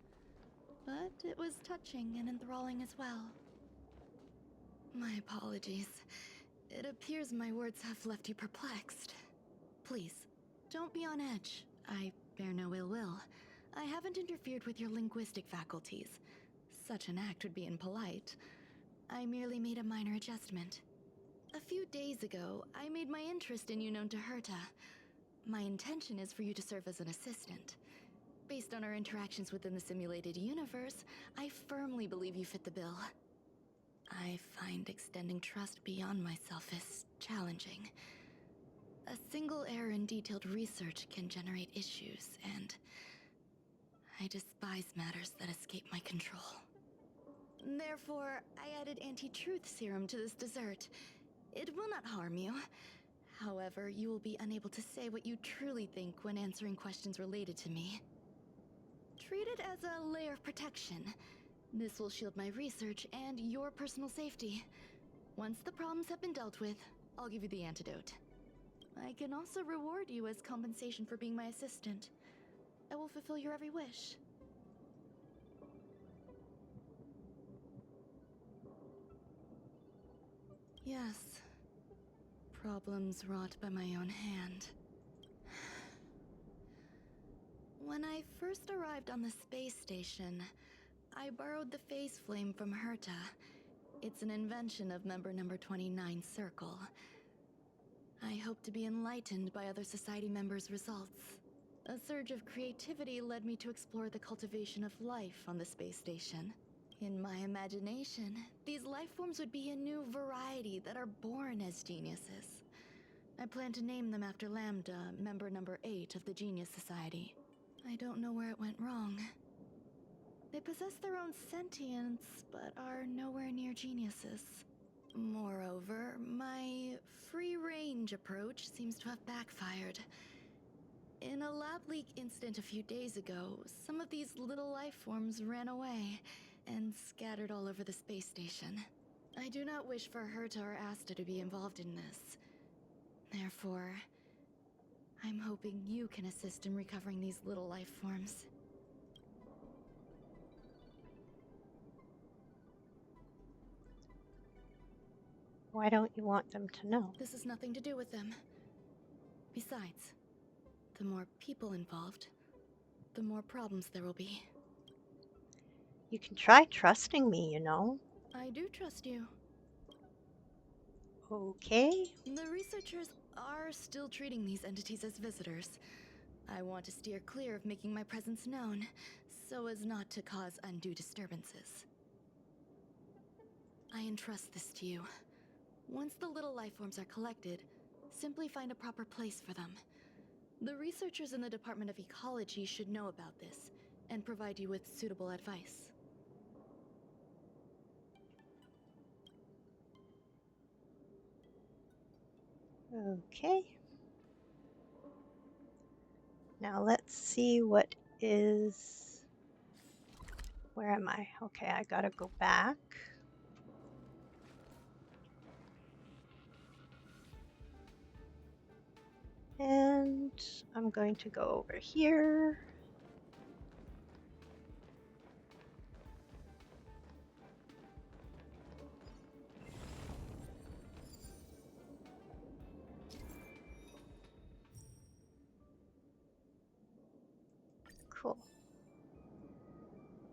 but it was touching and enthralling as well. My apologies. It appears my words have left you perplexed. Please, don't be on edge. I bear no ill will. I haven't interfered with your linguistic faculties. Such an act would be impolite. I merely made a minor adjustment. A few days ago, I made my interest in you known to Herta. My intention is for you to serve as an assistant. Based on our interactions within the simulated universe, I firmly believe you fit the bill. I find extending trust beyond myself is challenging. A single error in detailed research can generate issues, and I despise matters that escape my control. Therefore, I added anti-truth serum to this dessert. It will not harm you. However, you will be unable to say what you truly think when answering questions related to me. Treat it as a layer of protection. This will shield my research and your personal safety. Once the problems have been dealt with, I'll give you the antidote. I can also reward you as compensation for being my assistant. I will fulfill your every wish. Yes. Problems wrought by my own hand. When I first arrived on the space station, I borrowed the phase flame from Herta. It's an invention of member number 29 Circle. I hope to be enlightened by other society members' results. A surge of creativity led me to explore the cultivation of life on the space station. In my imagination, these life forms would be a new variety that are born as geniuses. I plan to name them after Lambda, member number 8 of the Genius Society. I don't know where it went wrong. They possess their own sentience, but are nowhere near geniuses. Moreover, my free-range approach seems to have backfired. In a lab leak incident a few days ago, some of these little life forms ran away and scattered all over the space station. I do not wish for Herta or Asta to be involved in this. Therefore, I'm hoping you can assist in recovering these little life forms. Why don't you want them to know? This has nothing to do with them. Besides, the more people involved, the more problems there will be. You can try trusting me, you know. I do trust you. Okay. The researchers are still treating these entities as visitors. I want to steer clear of making my presence known, so as not to cause undue disturbances. I entrust this to you. Once the little life forms are collected, simply find a proper place for them. The researchers in the Department of Ecology should know about this, and provide you with suitable advice. Okay. Now let's see what is... Where am I? Okay, I gotta go back. And I'm going to go over here. Cool.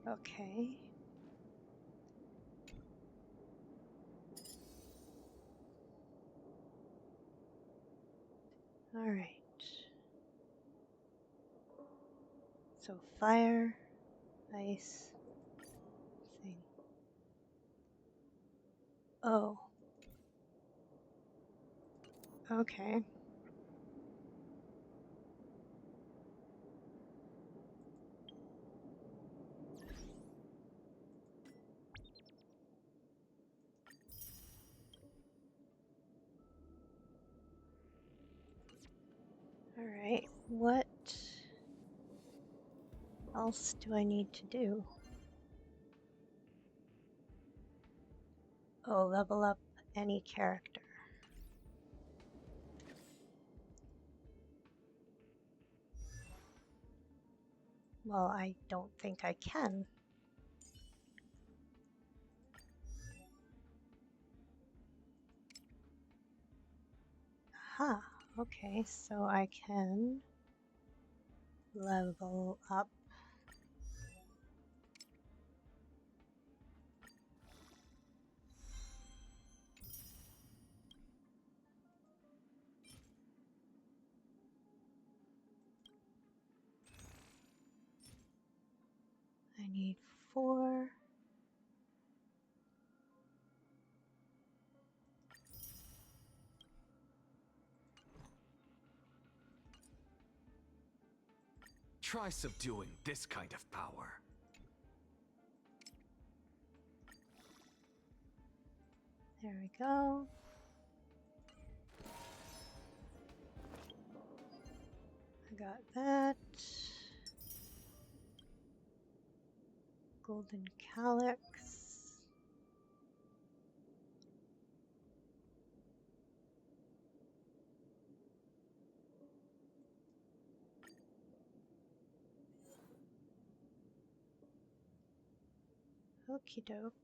Okay. All right. So fire, ice, thing. Oh. Okay. All right. What else do I need to do? Oh, level up any character. Well, I don't think I can. Aha. Okay, so I can level up. I need 4. Try subduing this kind of power. There we go. I got that. Golden Calyx. Okie doke.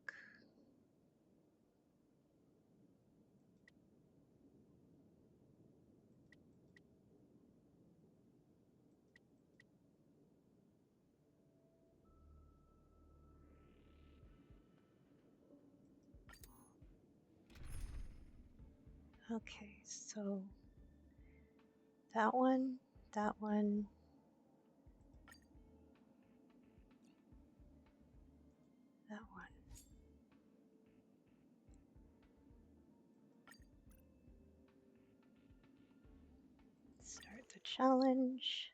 Okay, so that one, that one, that one. Start the challenge.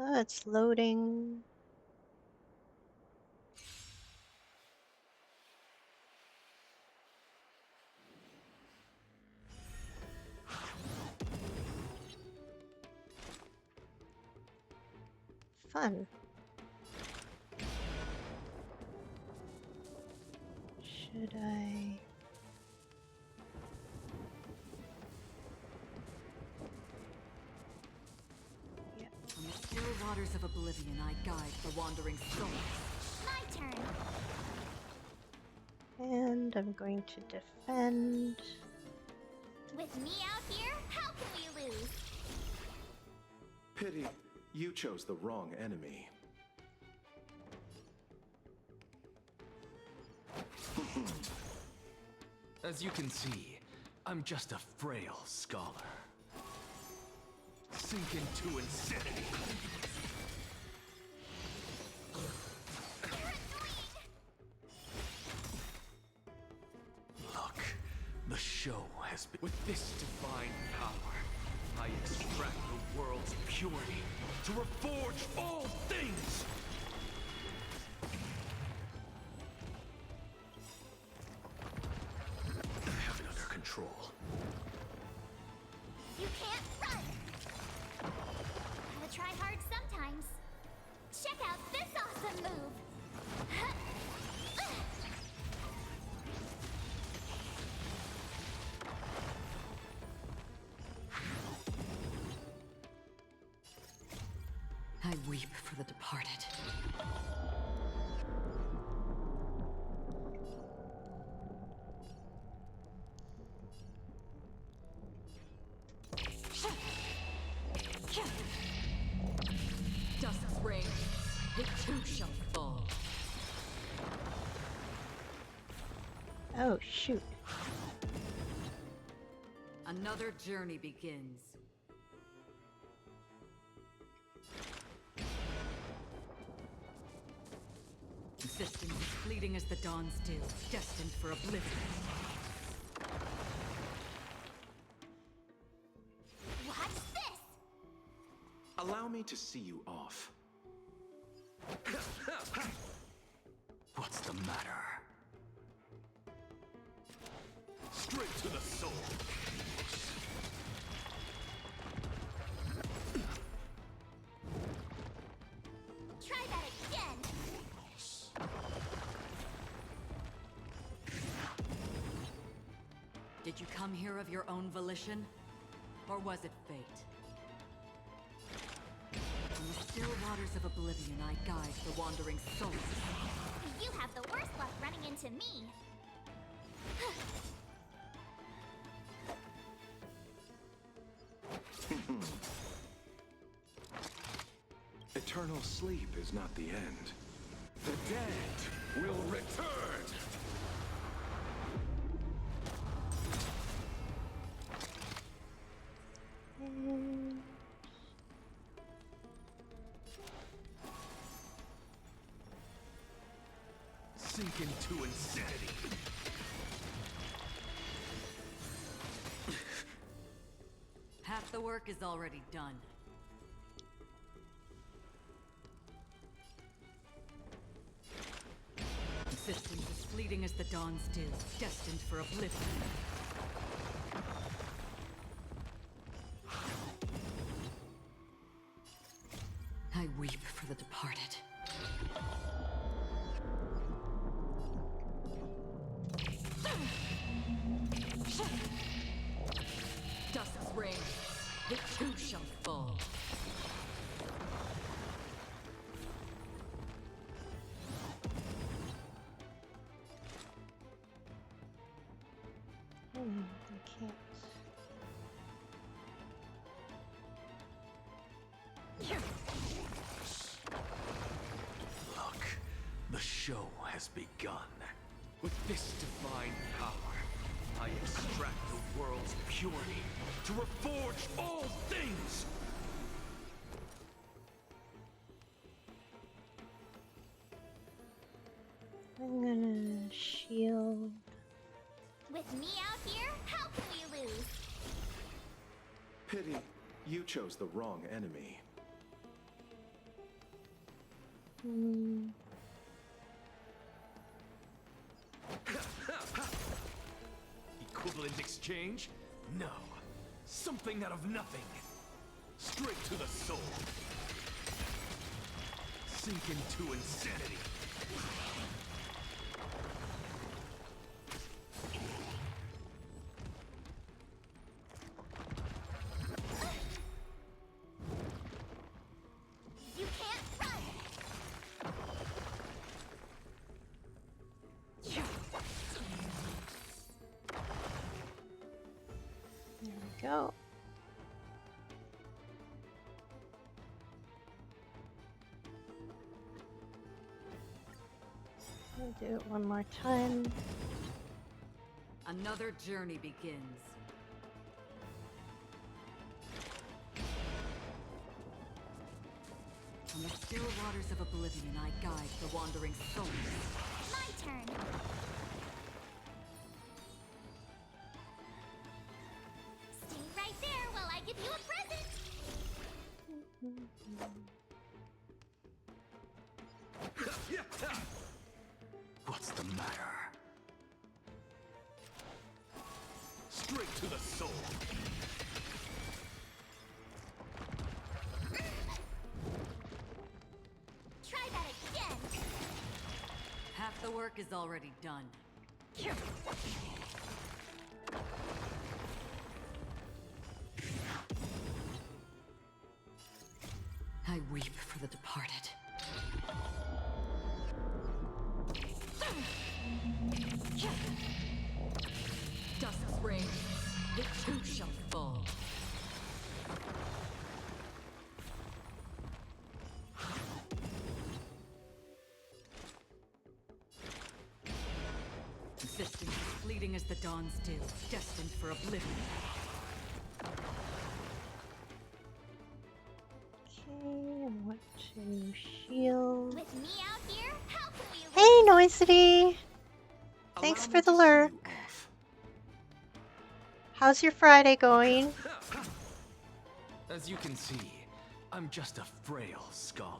Oh, it's loading. Fun. Should I? From the still waters of oblivion, I guide the wandering soul. My turn. And I'm going to defend. With me out here, how can we lose? Pity, you chose the wrong enemy. As you can see, I'm just a frail scholar. Sink into insanity. Look, the show has been... With this divine power, I extract the world's purity to reforge all things! I have it under control. You can't run! Gotta try hard sometimes. Check out this awesome move! I weep for the departed. Dusk's reign, it too shall fall. Oh, shoot. Another journey begins. Existence is fleeting as the dawn's dew, destined for oblivion. Watch this! Allow me to see you off. What's the matter? Straight to the soul. Try that again! Did you come here of your own volition? Or was it fate? From the still waters of oblivion, I guide the wandering soul. You have the worst luck running into me. Eternal sleep is not the end. The dead will return! Sink into insanity. the work is already done. Existence is fleeting as the dawn's dew, destined for oblivion. I weep for the departed. Dusk's reign, the two shall fall. I can't. Look, the show has begun. With this divine power, I extract the world's purity to reforge all things! I'm gonna shield. With me out here, how can we lose? Pity, you chose the wrong enemy. Equivalent exchange? No. Something out of nothing. Straight to the soul. Sink into insanity. You can't run! There we go. I'll do it one more time. Another journey begins. On the still waters of oblivion, I guide the wandering souls. My turn. Stay right there while I give you a present. What's the matter? Straight to the soul. Try that again. Half the work is already done. I weep for the departed. Dusk's reign, the two shall fall. Existence is fleeting as the dawn's dew, destined for oblivion. Okay, I want to shield. With me out here, how can we lose? Hey, Noisity! Thanks Allow for me the to see lurk. you off. How's your Friday going? As you can see, I'm just a frail scholar.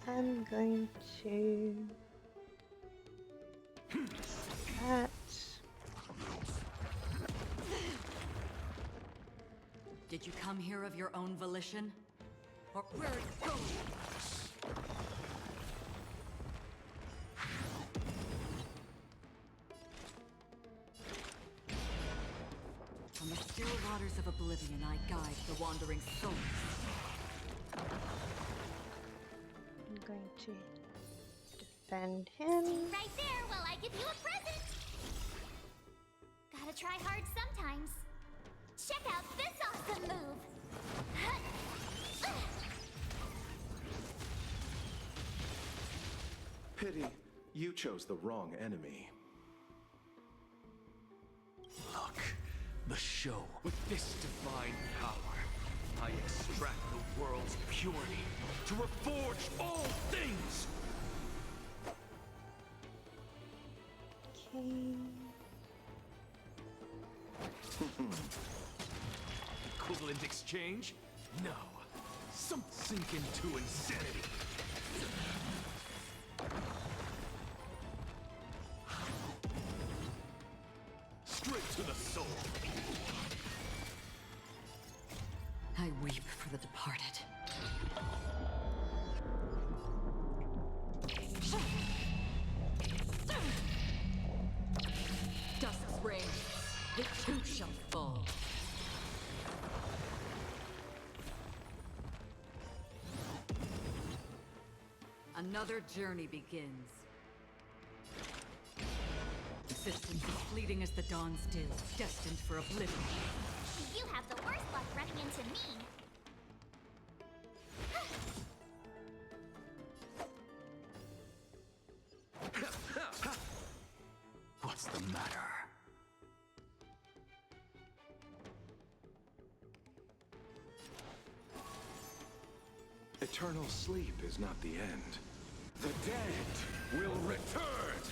I'm going to that. Did you come here of your own volition? Or where are you going? On the still waters of oblivion, I guide the wandering souls. I'm going to defend him. Stay right there while I give you a present. Gotta try hard sometimes. Check out this awesome move. Pity, you chose the wrong enemy. Look, the show. With this divine power, I extract the world's purity to reforge all things! Equivalent exchange? No. Some sink into insanity. Straight to the soul. I weep for the departed. Dusk's reign, the two shall fall. Another journey begins. Existence is fleeting as the dawn's dew, destined for oblivion. You have the worst luck running into me. What's the matter? Eternal sleep is not the end. The dead will return!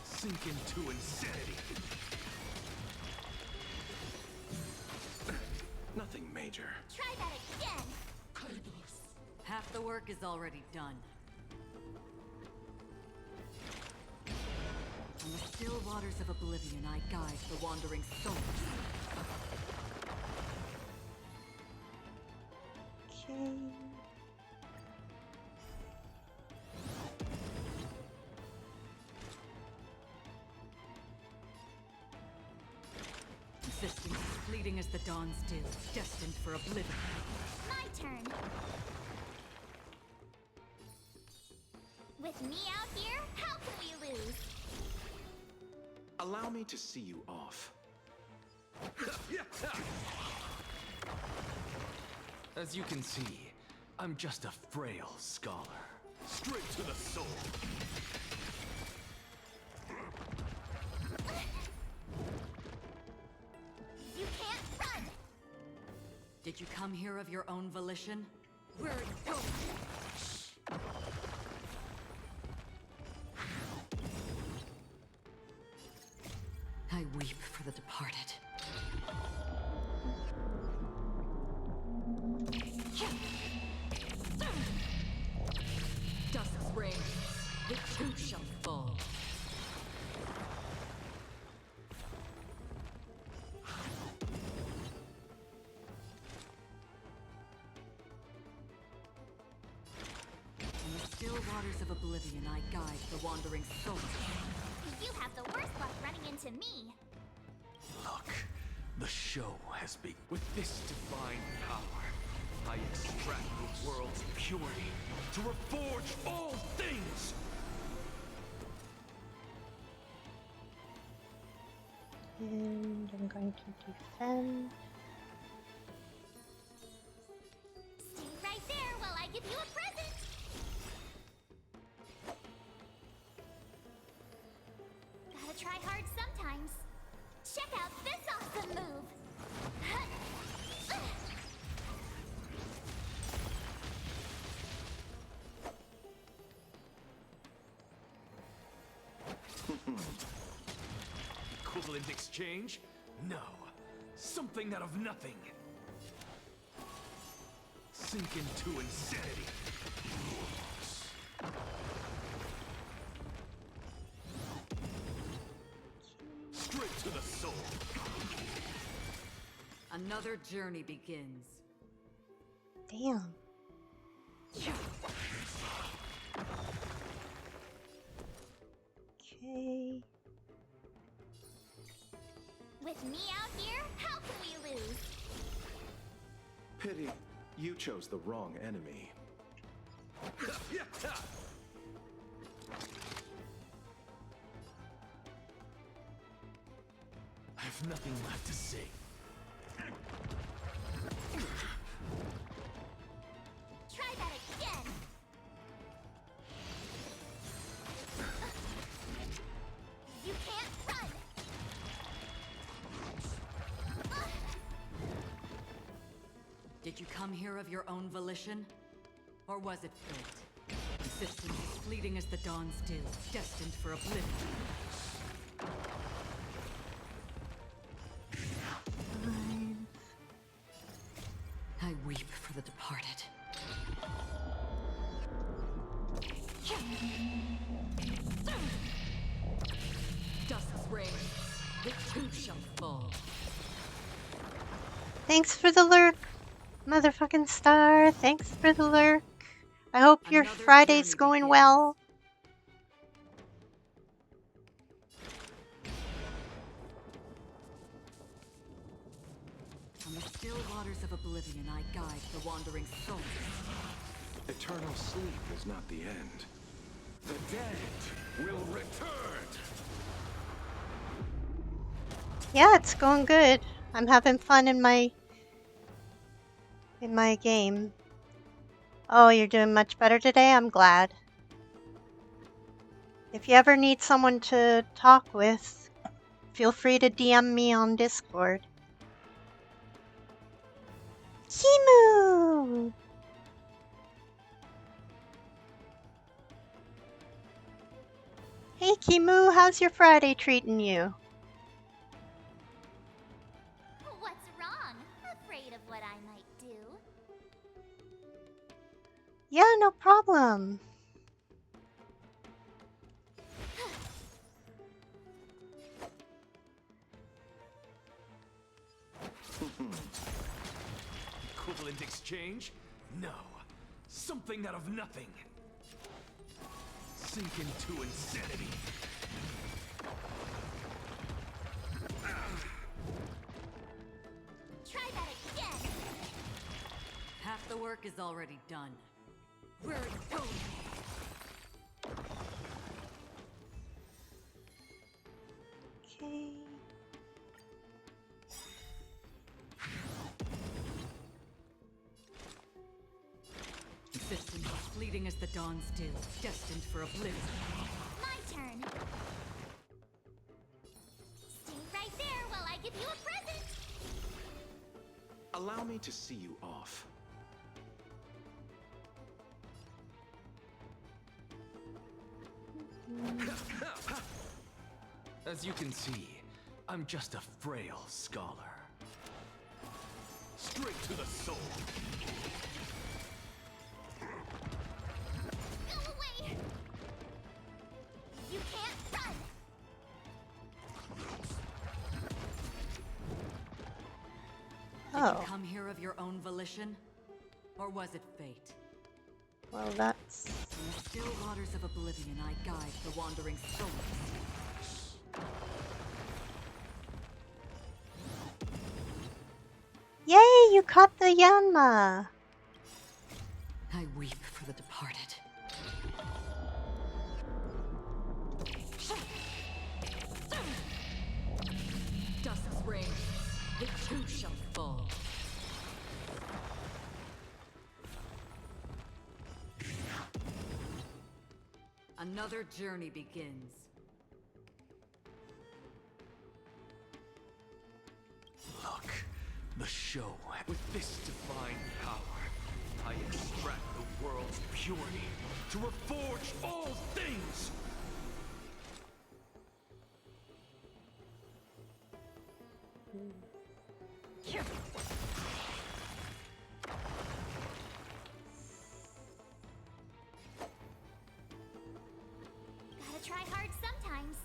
Sink into insanity. Nothing major. Try that again. Half the work is already done. On the still waters of oblivion, I guide the wandering souls. Okay. Existence is fleeting as the dawn's dew, destined for oblivion. My turn. With me out here, how can we lose? Allow me to see you off. As you can see, I'm just a frail scholar. Straight to the soul. You can't run! Did you come here of your own volition? Where are you going? I weep for the departed. Dusk's reign, the two shall fall. In the still waters of oblivion, I guide the wandering souls. You have the worst luck running into me. Look, the show has begun. With this divine power, I extract the world's purity to reforge all things! And I'm going to defend. Stay right there while I give you a present. Gotta try hard sometimes. Check out this awesome move. Equivalent exchange? No. Something out of nothing. Sink into insanity. Straight to the soul. Another journey begins. Damn. Okay. With me out here, how can we lose? Pity, you chose the wrong enemy. I have nothing left to say. Try that again. You can't run. Did you come here of your own volition? Or was it fate? Existence as fleeting as the dawn's dew, destined for oblivion. I weep for the departed. Dust's reign, the too shall fall. Thanks for the lurk, motherfucking star. Thanks for the lurk. I hope your Another Friday's journey going begins. well. On the still waters of oblivion, I guide the wandering souls. Eternal sleep is not the end. The dead will return! Yeah, it's going good. I'm having fun in my game. Oh, you're doing much better today? I'm glad. If you ever need someone to talk with, feel free to DM me on Discord. Kimu! Hey Kimu, how's your Friday treating you? What's wrong? Afraid of what I might do? Yeah, no problem. Equivalent exchange? No. Something out of nothing. Sink into insanity. Try that again! Half the work is already done. Where it goes. Okay. Existence as fleeting as the dawn's dew, destined for oblivion. My turn! Stay right there while I give you a present! Allow me to see you off. As you can see, I'm just a frail scholar. Straight to the soul. Go away! You can't run! Did Oh, you come here of your own volition? Or was it fate? well that's... In the still waters of oblivion, I guide the wandering souls. Yay, you caught the Yanma! I weep for the departed. Dust's reign, the too shall fall. Another journey begins. Look, the show. With this divine power, I extract the world's purity to reforge all things. Gotta try hard sometimes.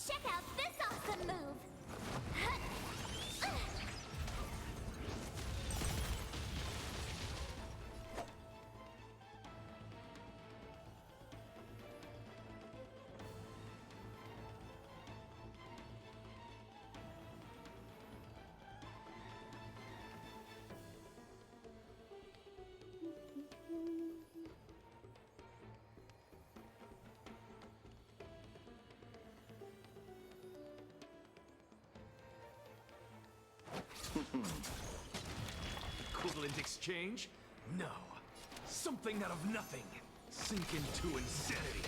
Check out this awesome move! Equivalent exchange? No. Something out of nothing. Sink into insanity.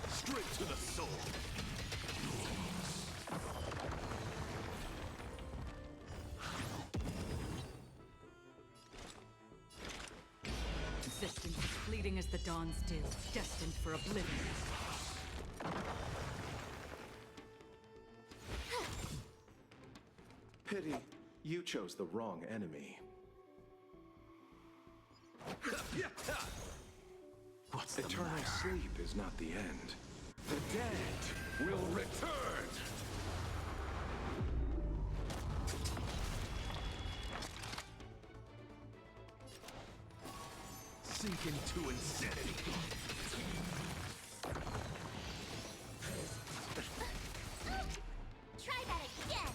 Straight to the soul. fleeting as the dawn's dew, destined for oblivion. Pity, you chose the wrong enemy. What's the Eternal matter? sleep is not the end. The dead will return! Sink into insanity. Try that again.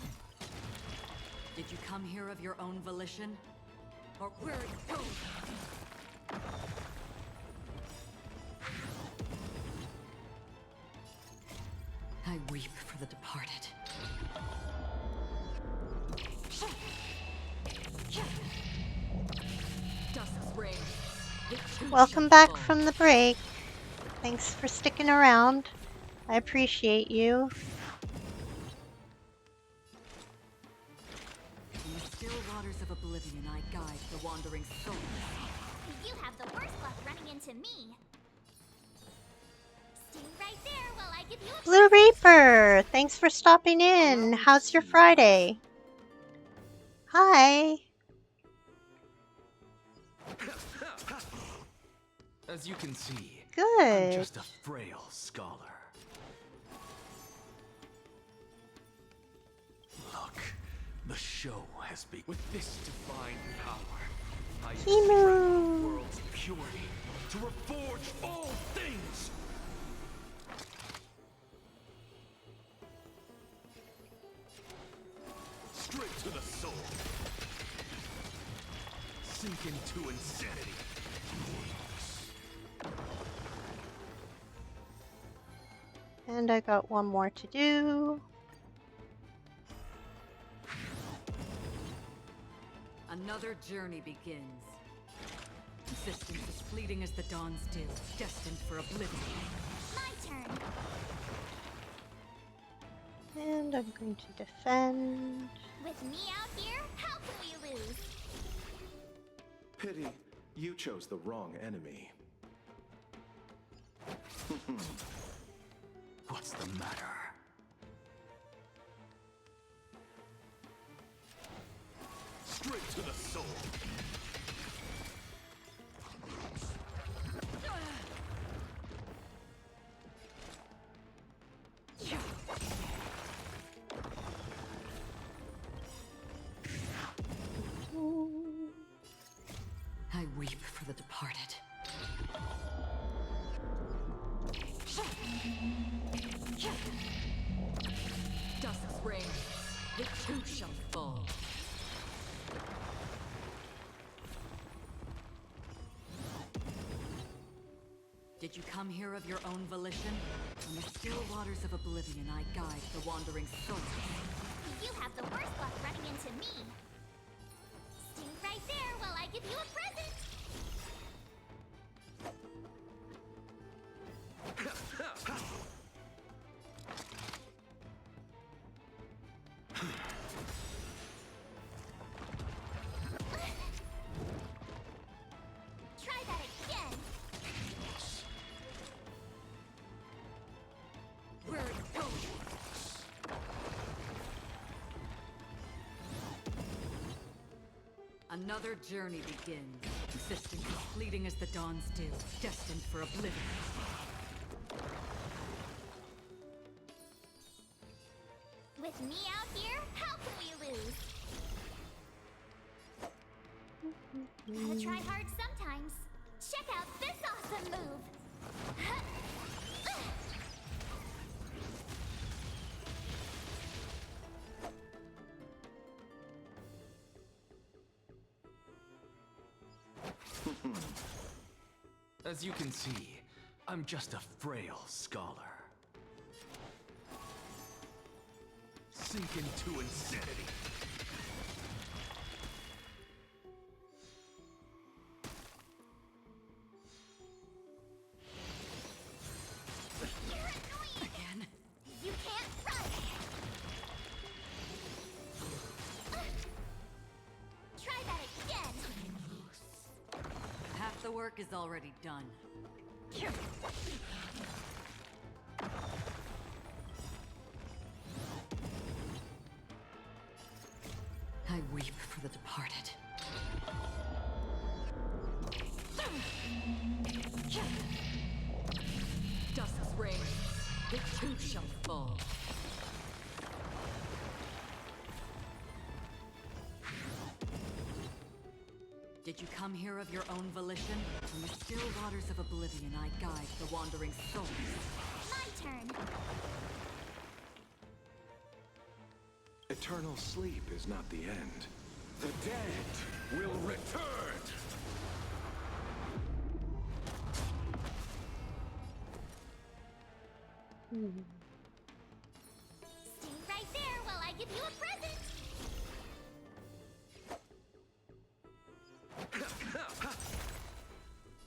Did you come here of your own volition? Or where it goes? I weep for the departed. Dusk's reign. It too Welcome shall back fall. from the break. Thanks for sticking around. I appreciate you. In the still waters of oblivion, I guide the wandering soul. You have the worst luck running into me. Stay right there while I give you a Blue Reaper, thanks for stopping in. How's your Friday? Hi. As you can see, Good. I'm just a frail scholar. Look, the show has begun. With this divine power, I extract the world's purity to reforge all things. Straight to the soul. Sink into insanity. And I got one more to do. Another journey begins. Existence is fleeting as the dawn's dew, destined for oblivion. My turn. And I'm going to defend. With me out here, how can we lose? Pity, you chose the wrong enemy. What's the matter? Straight to the soul. I weep for the departed. Dusk's reign. It too shall fall. Did you come here of your own volition? In the still waters of oblivion, I guide the wandering soul. You have the worst luck running into me. Stay right there while I give you a present. Try that again. Where it goes. Another journey begins. Existence is fleeting as the dawn's dew, destined for oblivion. With me out here, how can we lose? Gotta try hard sometimes. Check out this awesome move. As you can see, I'm just a frail scholar. Sink into insanity. You're annoying. Again? You can't run. Try that again. Half the work work is already done. I weep for the departed. Dusk's reign, it too shall fall. Did you come here of your own volition? From the still waters of oblivion, I guide the wandering souls. My turn. Eternal sleep is not the end. The dead will return! Stay right there while I give you a present.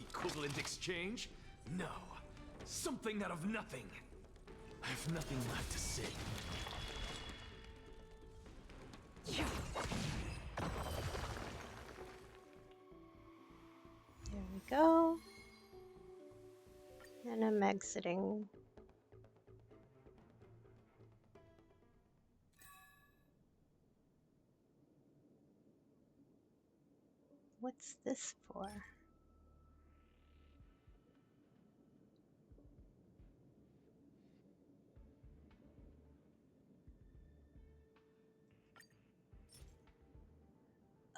Equivalent exchange? No. Something out of nothing. I have nothing left to say. There we go. And I'm exiting. What's this for?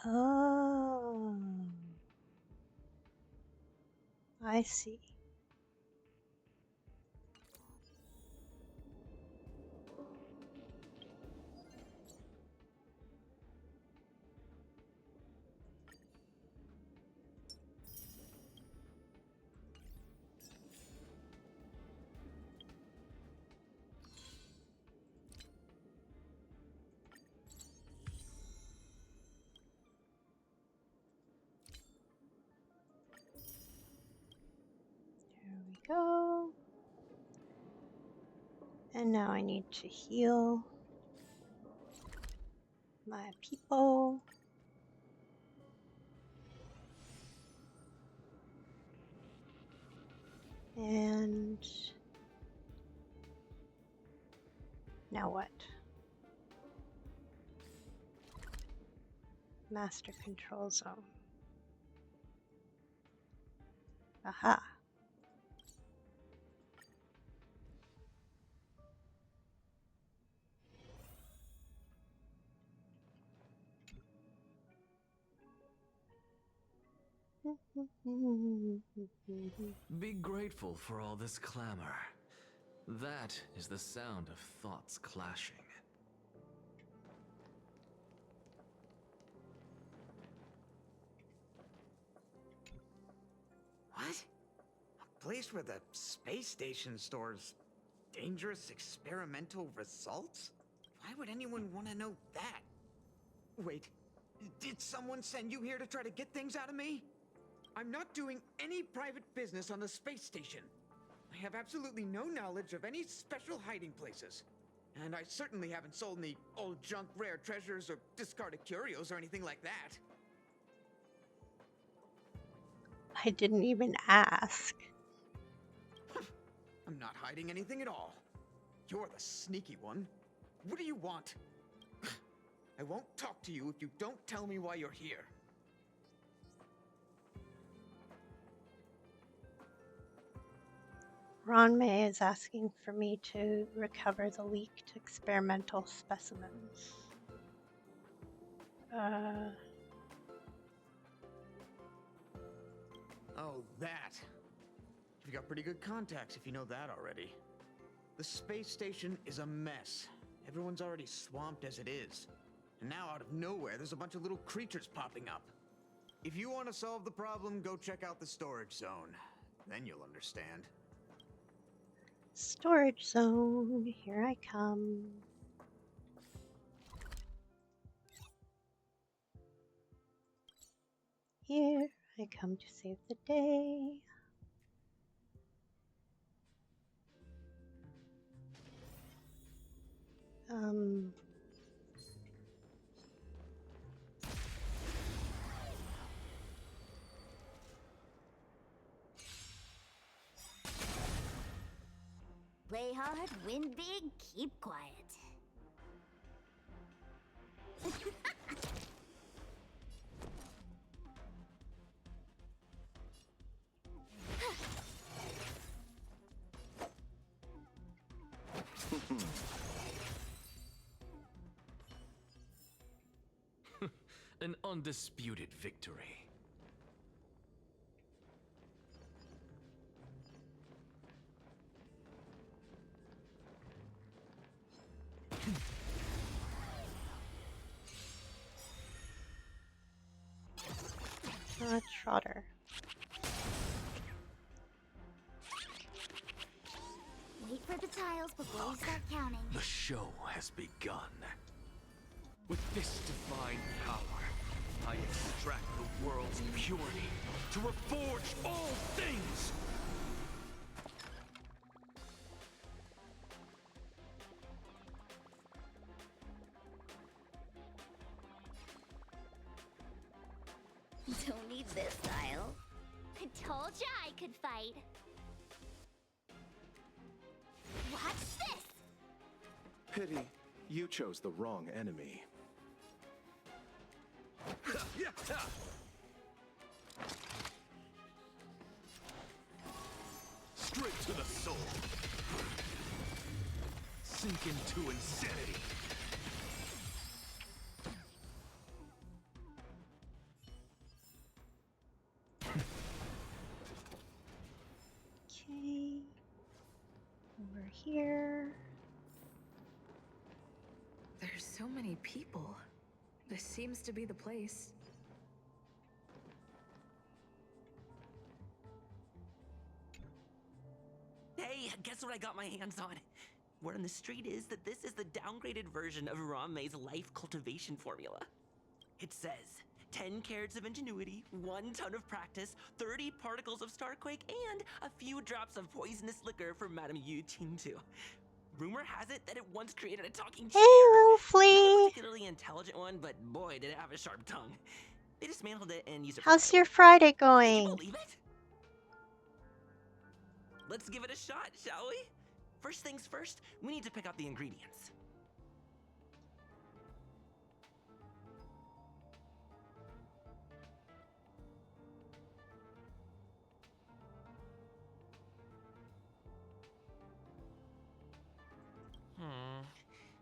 Oh, I see. There we go. And now I need to heal my people. And now what? Master control zone. Aha. Be grateful for all this clamor. That is the sound of thoughts clashing. What? A place where the space station stores dangerous experimental results? Why would anyone want to know that? Wait, did someone send you here to try to get things out of me? I'm not doing any private business on the space station. I have absolutely no knowledge of any special hiding places. And I certainly haven't sold any old junk rare treasures or discarded curios or anything like that. I didn't even ask. I'm not hiding anything at all. You're the sneaky one. What do you want? I won't talk to you if you don't tell me why you're here. Ron May is asking for me to recover the leaked experimental specimens. Oh, that. You've got pretty good contacts if you know that already. The space station is a mess. Everyone's already swamped as it is. And now out of nowhere, there's a bunch of little creatures popping up. If you want to solve the problem, go check out the storage zone. Then you'll understand. Storage zone, here I come. Here I come to save the day. Play hard, win big, keep quiet. An undisputed victory. Trotter. Wait for the tiles before we start counting. The show has begun. With this divine power, I extract the world's purity to reforge all things! Don't need this tile. I told ya I could fight. Watch this! Pity, you chose the wrong enemy. Straight to the soul. Sink into insanity. Okay. Over here. There's so many people. This seems to be the place. Hey, guess what I got my hands on? Word on the street is that this is the downgraded version of Ranmei's life cultivation formula. It says 10 carats of ingenuity, 1 ton of practice, 30 particles of Starquake, and a few drops of poisonous liquor for Madame Yu Qingtu. Rumor has it that it once created a talking chair. Hey, little Not a flea. particularly intelligent one, but boy, did it have a sharp tongue. They dismantled it and used it for How's your fireworks. Friday Can you going? believe it? Let's give it a shot, shall we? First things first, we need to pick out the ingredients.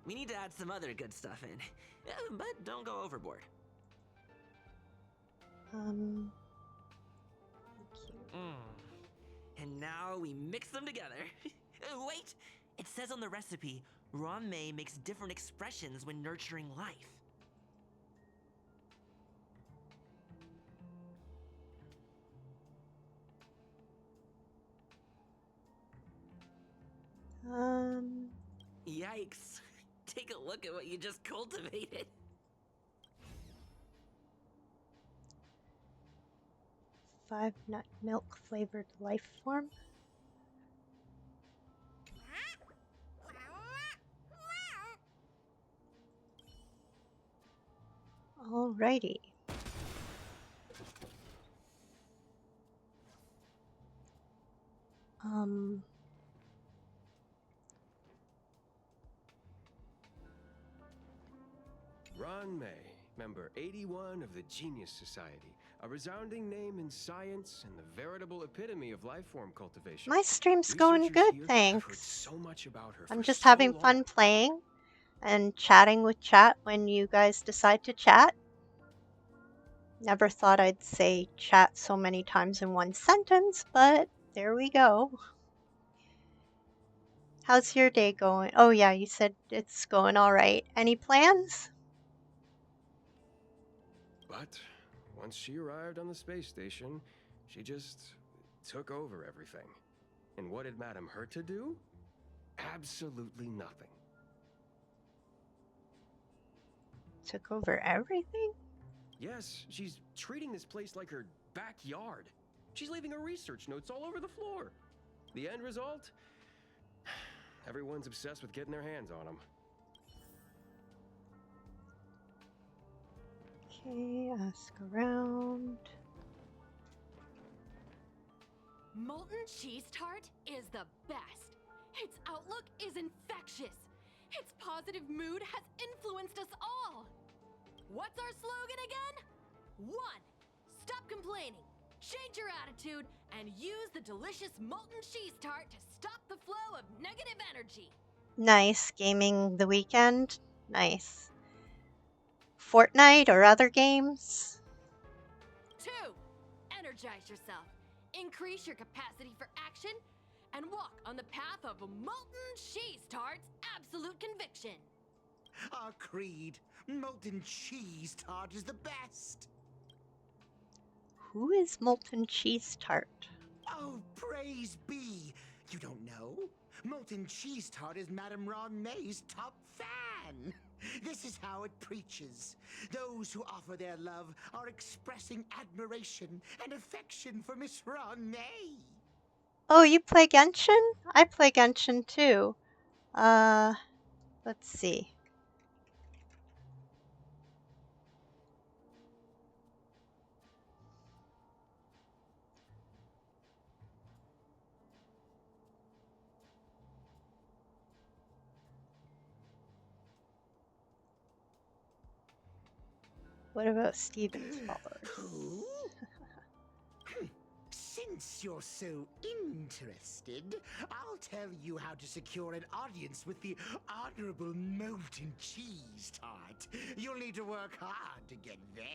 We need to add some other good stuff in. But don't go overboard. And now we mix them together. Wait! It says on the recipe, Ranmei makes different expressions when nurturing life. Yikes. Take a look at what you just cultivated. 5-nut milk flavored life form. Alrighty. Ranmei, member 81 of the Genius Society. A resounding name in science and the veritable epitome of life form cultivation. My stream's going Researchers good, here have heard thanks. so much about her I'm for just so having long. fun playing and chatting with chat when you guys decide to chat. Never thought I'd say chat so many times in one sentence, but there we go. How's your day going? Oh yeah, you said it's going all right. Any plans? But once she arrived on the space station, she just took over everything. And what did Madame Herta do? Absolutely nothing. Took over everything? Yes, she's treating this place like her backyard. She's leaving her research notes all over the floor. The end result? Everyone's obsessed with getting their hands on them. Okay, ask around. Molten cheese tart is the best. Its outlook is infectious. Its positive mood has influenced us all. What's our slogan again? 1. Stop complaining, change your attitude, and use the delicious molten cheese tart to stop the flow of negative energy. Nice. Gaming the weekend. Nice. Fortnite or other games? 2. Energize yourself, increase your capacity for action, and walk on the path of molten cheese tart's absolute conviction. Our creed, molten cheese tart is the best. Who is Molten Cheese Tart? Oh, praise be! You don't know? Molten cheese tart is Madame Ron May's top fan. This is how it preaches. Those who offer their love are expressing admiration and affection for Miss Ron May. Oh, you play Genshin? I play Genshin too. Let's see. What about Steven's followers? Since you're so interested, I'll tell you how to secure an audience with the Honorable Molten Cheese Tart. You'll need to work hard to get there.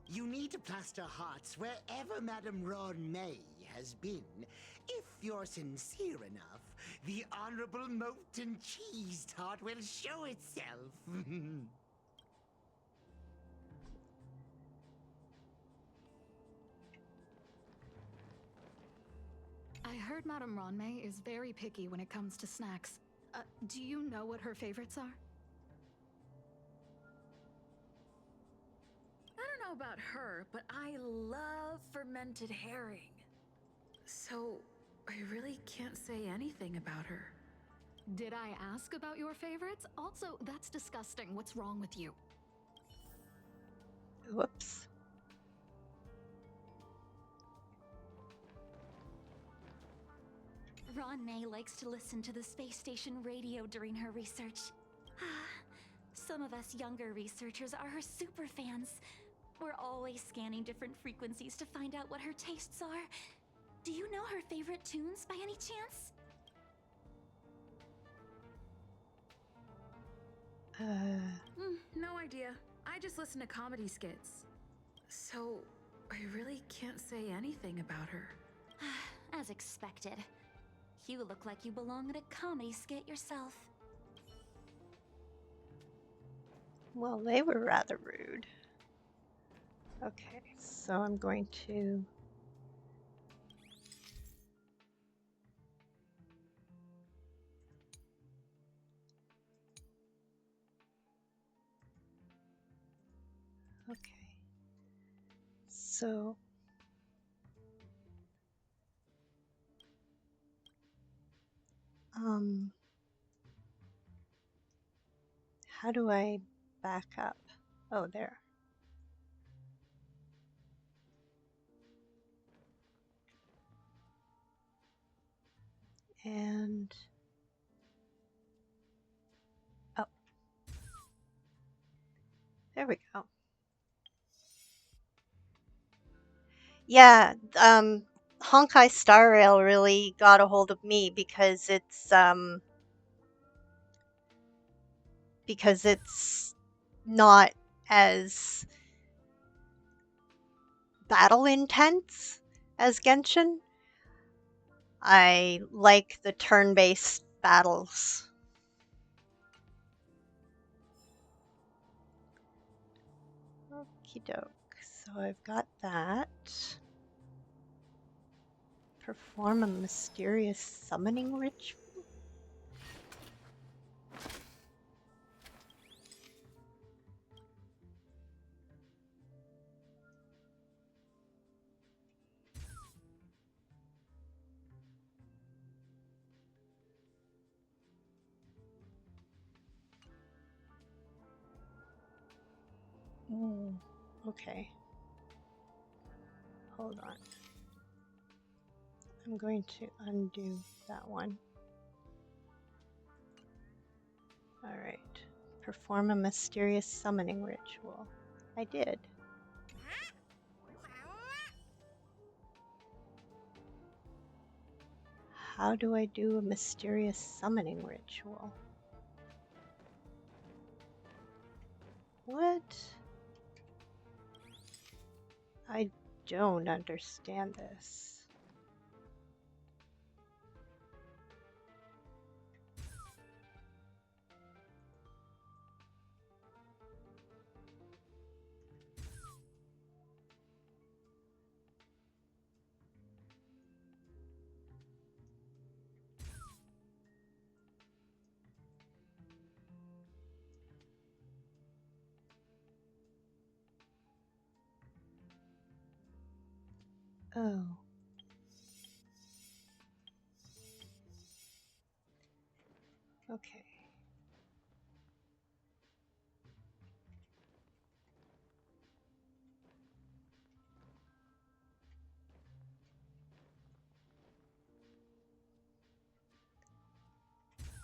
You need to plaster hearts wherever Madame Ron May has been. If you're sincere enough, the Honorable Molten Cheese Tart will show itself. I heard Madame Ronmei is very picky when it comes to snacks. Do you know what her favorites are? I don't know about her, but I love fermented herring. So, I really can't say anything about her. Did I ask about your favorites? Also, that's disgusting. What's wrong with you? Whoops. Ron May likes to listen to the space station radio during her research. Some of us younger researchers are her super fans. We're always scanning different frequencies to find out what her tastes are. Do you know her favorite tunes by any chance? No idea. I just listen to comedy skits. So, I really can't say anything about her. As expected. You look like you belong in a comedy skit yourself. Well, they were rather rude. Okay, so I'm going to... Okay. So... How do I back up? Oh, there. And... Oh. There we go. Yeah, Honkai Star Rail really got a hold of me because it's not as battle intense as Genshin. I like the turn-based battles. Okie doke. So I've got that. Perform a mysterious summoning ritual. Oh, okay. Hold on. I'm going to undo that one. Alright. Perform a mysterious summoning ritual. I did. How do I do a mysterious summoning ritual? What? I don't understand this. Oh. Okay.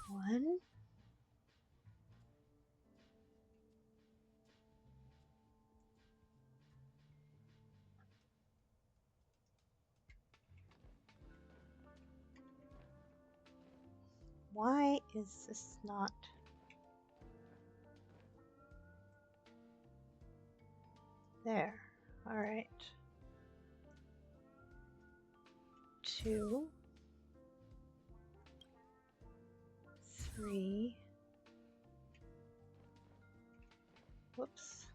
One. Why is this not? There. Alright. 2, 3. Whoops.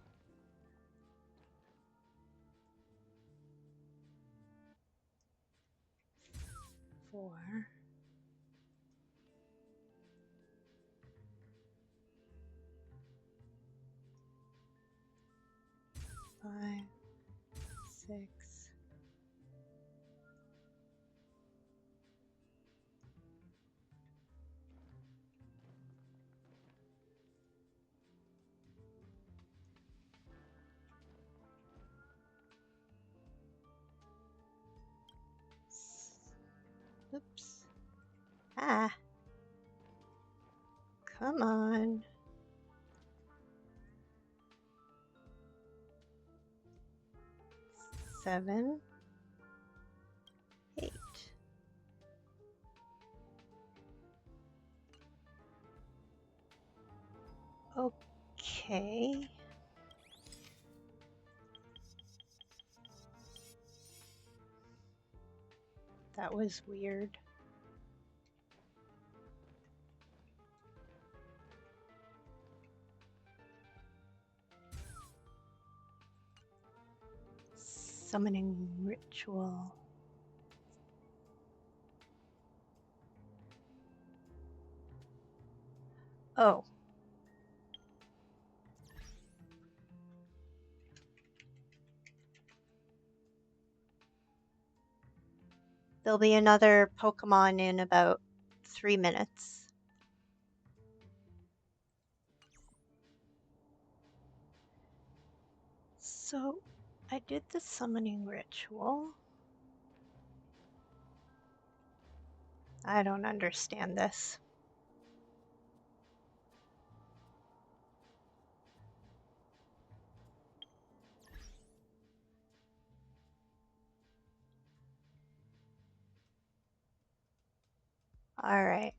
4. 5, 6. Oops. Ah. Come on. 7, 8. Okay. That was weird. Summoning ritual. Oh. There'll be another Pokemon in about 3 minutes. So, I did the summoning ritual. I don't understand this. All right.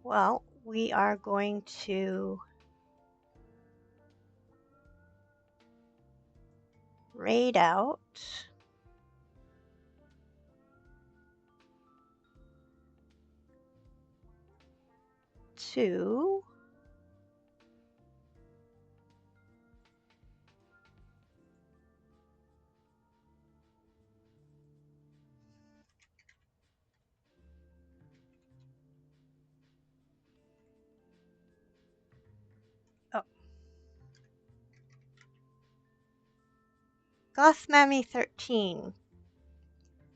Well, we are going to raid out. To oh, Gothmammy 13.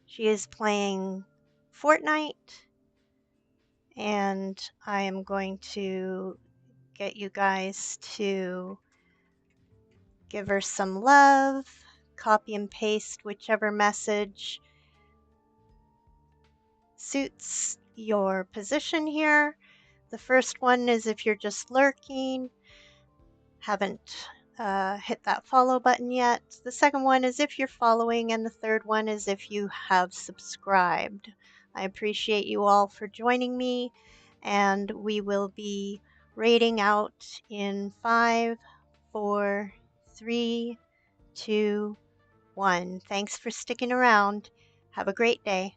She is playing Fortnite, and I am going to get you guys to give her some love, copy and paste whichever message suits your position here. The first one is if you're just lurking, haven't hit that follow button yet. The second one is if you're following, and the third one is if you have subscribed. I appreciate you all for joining me, and we will be rating out in 5, 4, 3, 2, 1. Thanks for sticking around. Have a great day.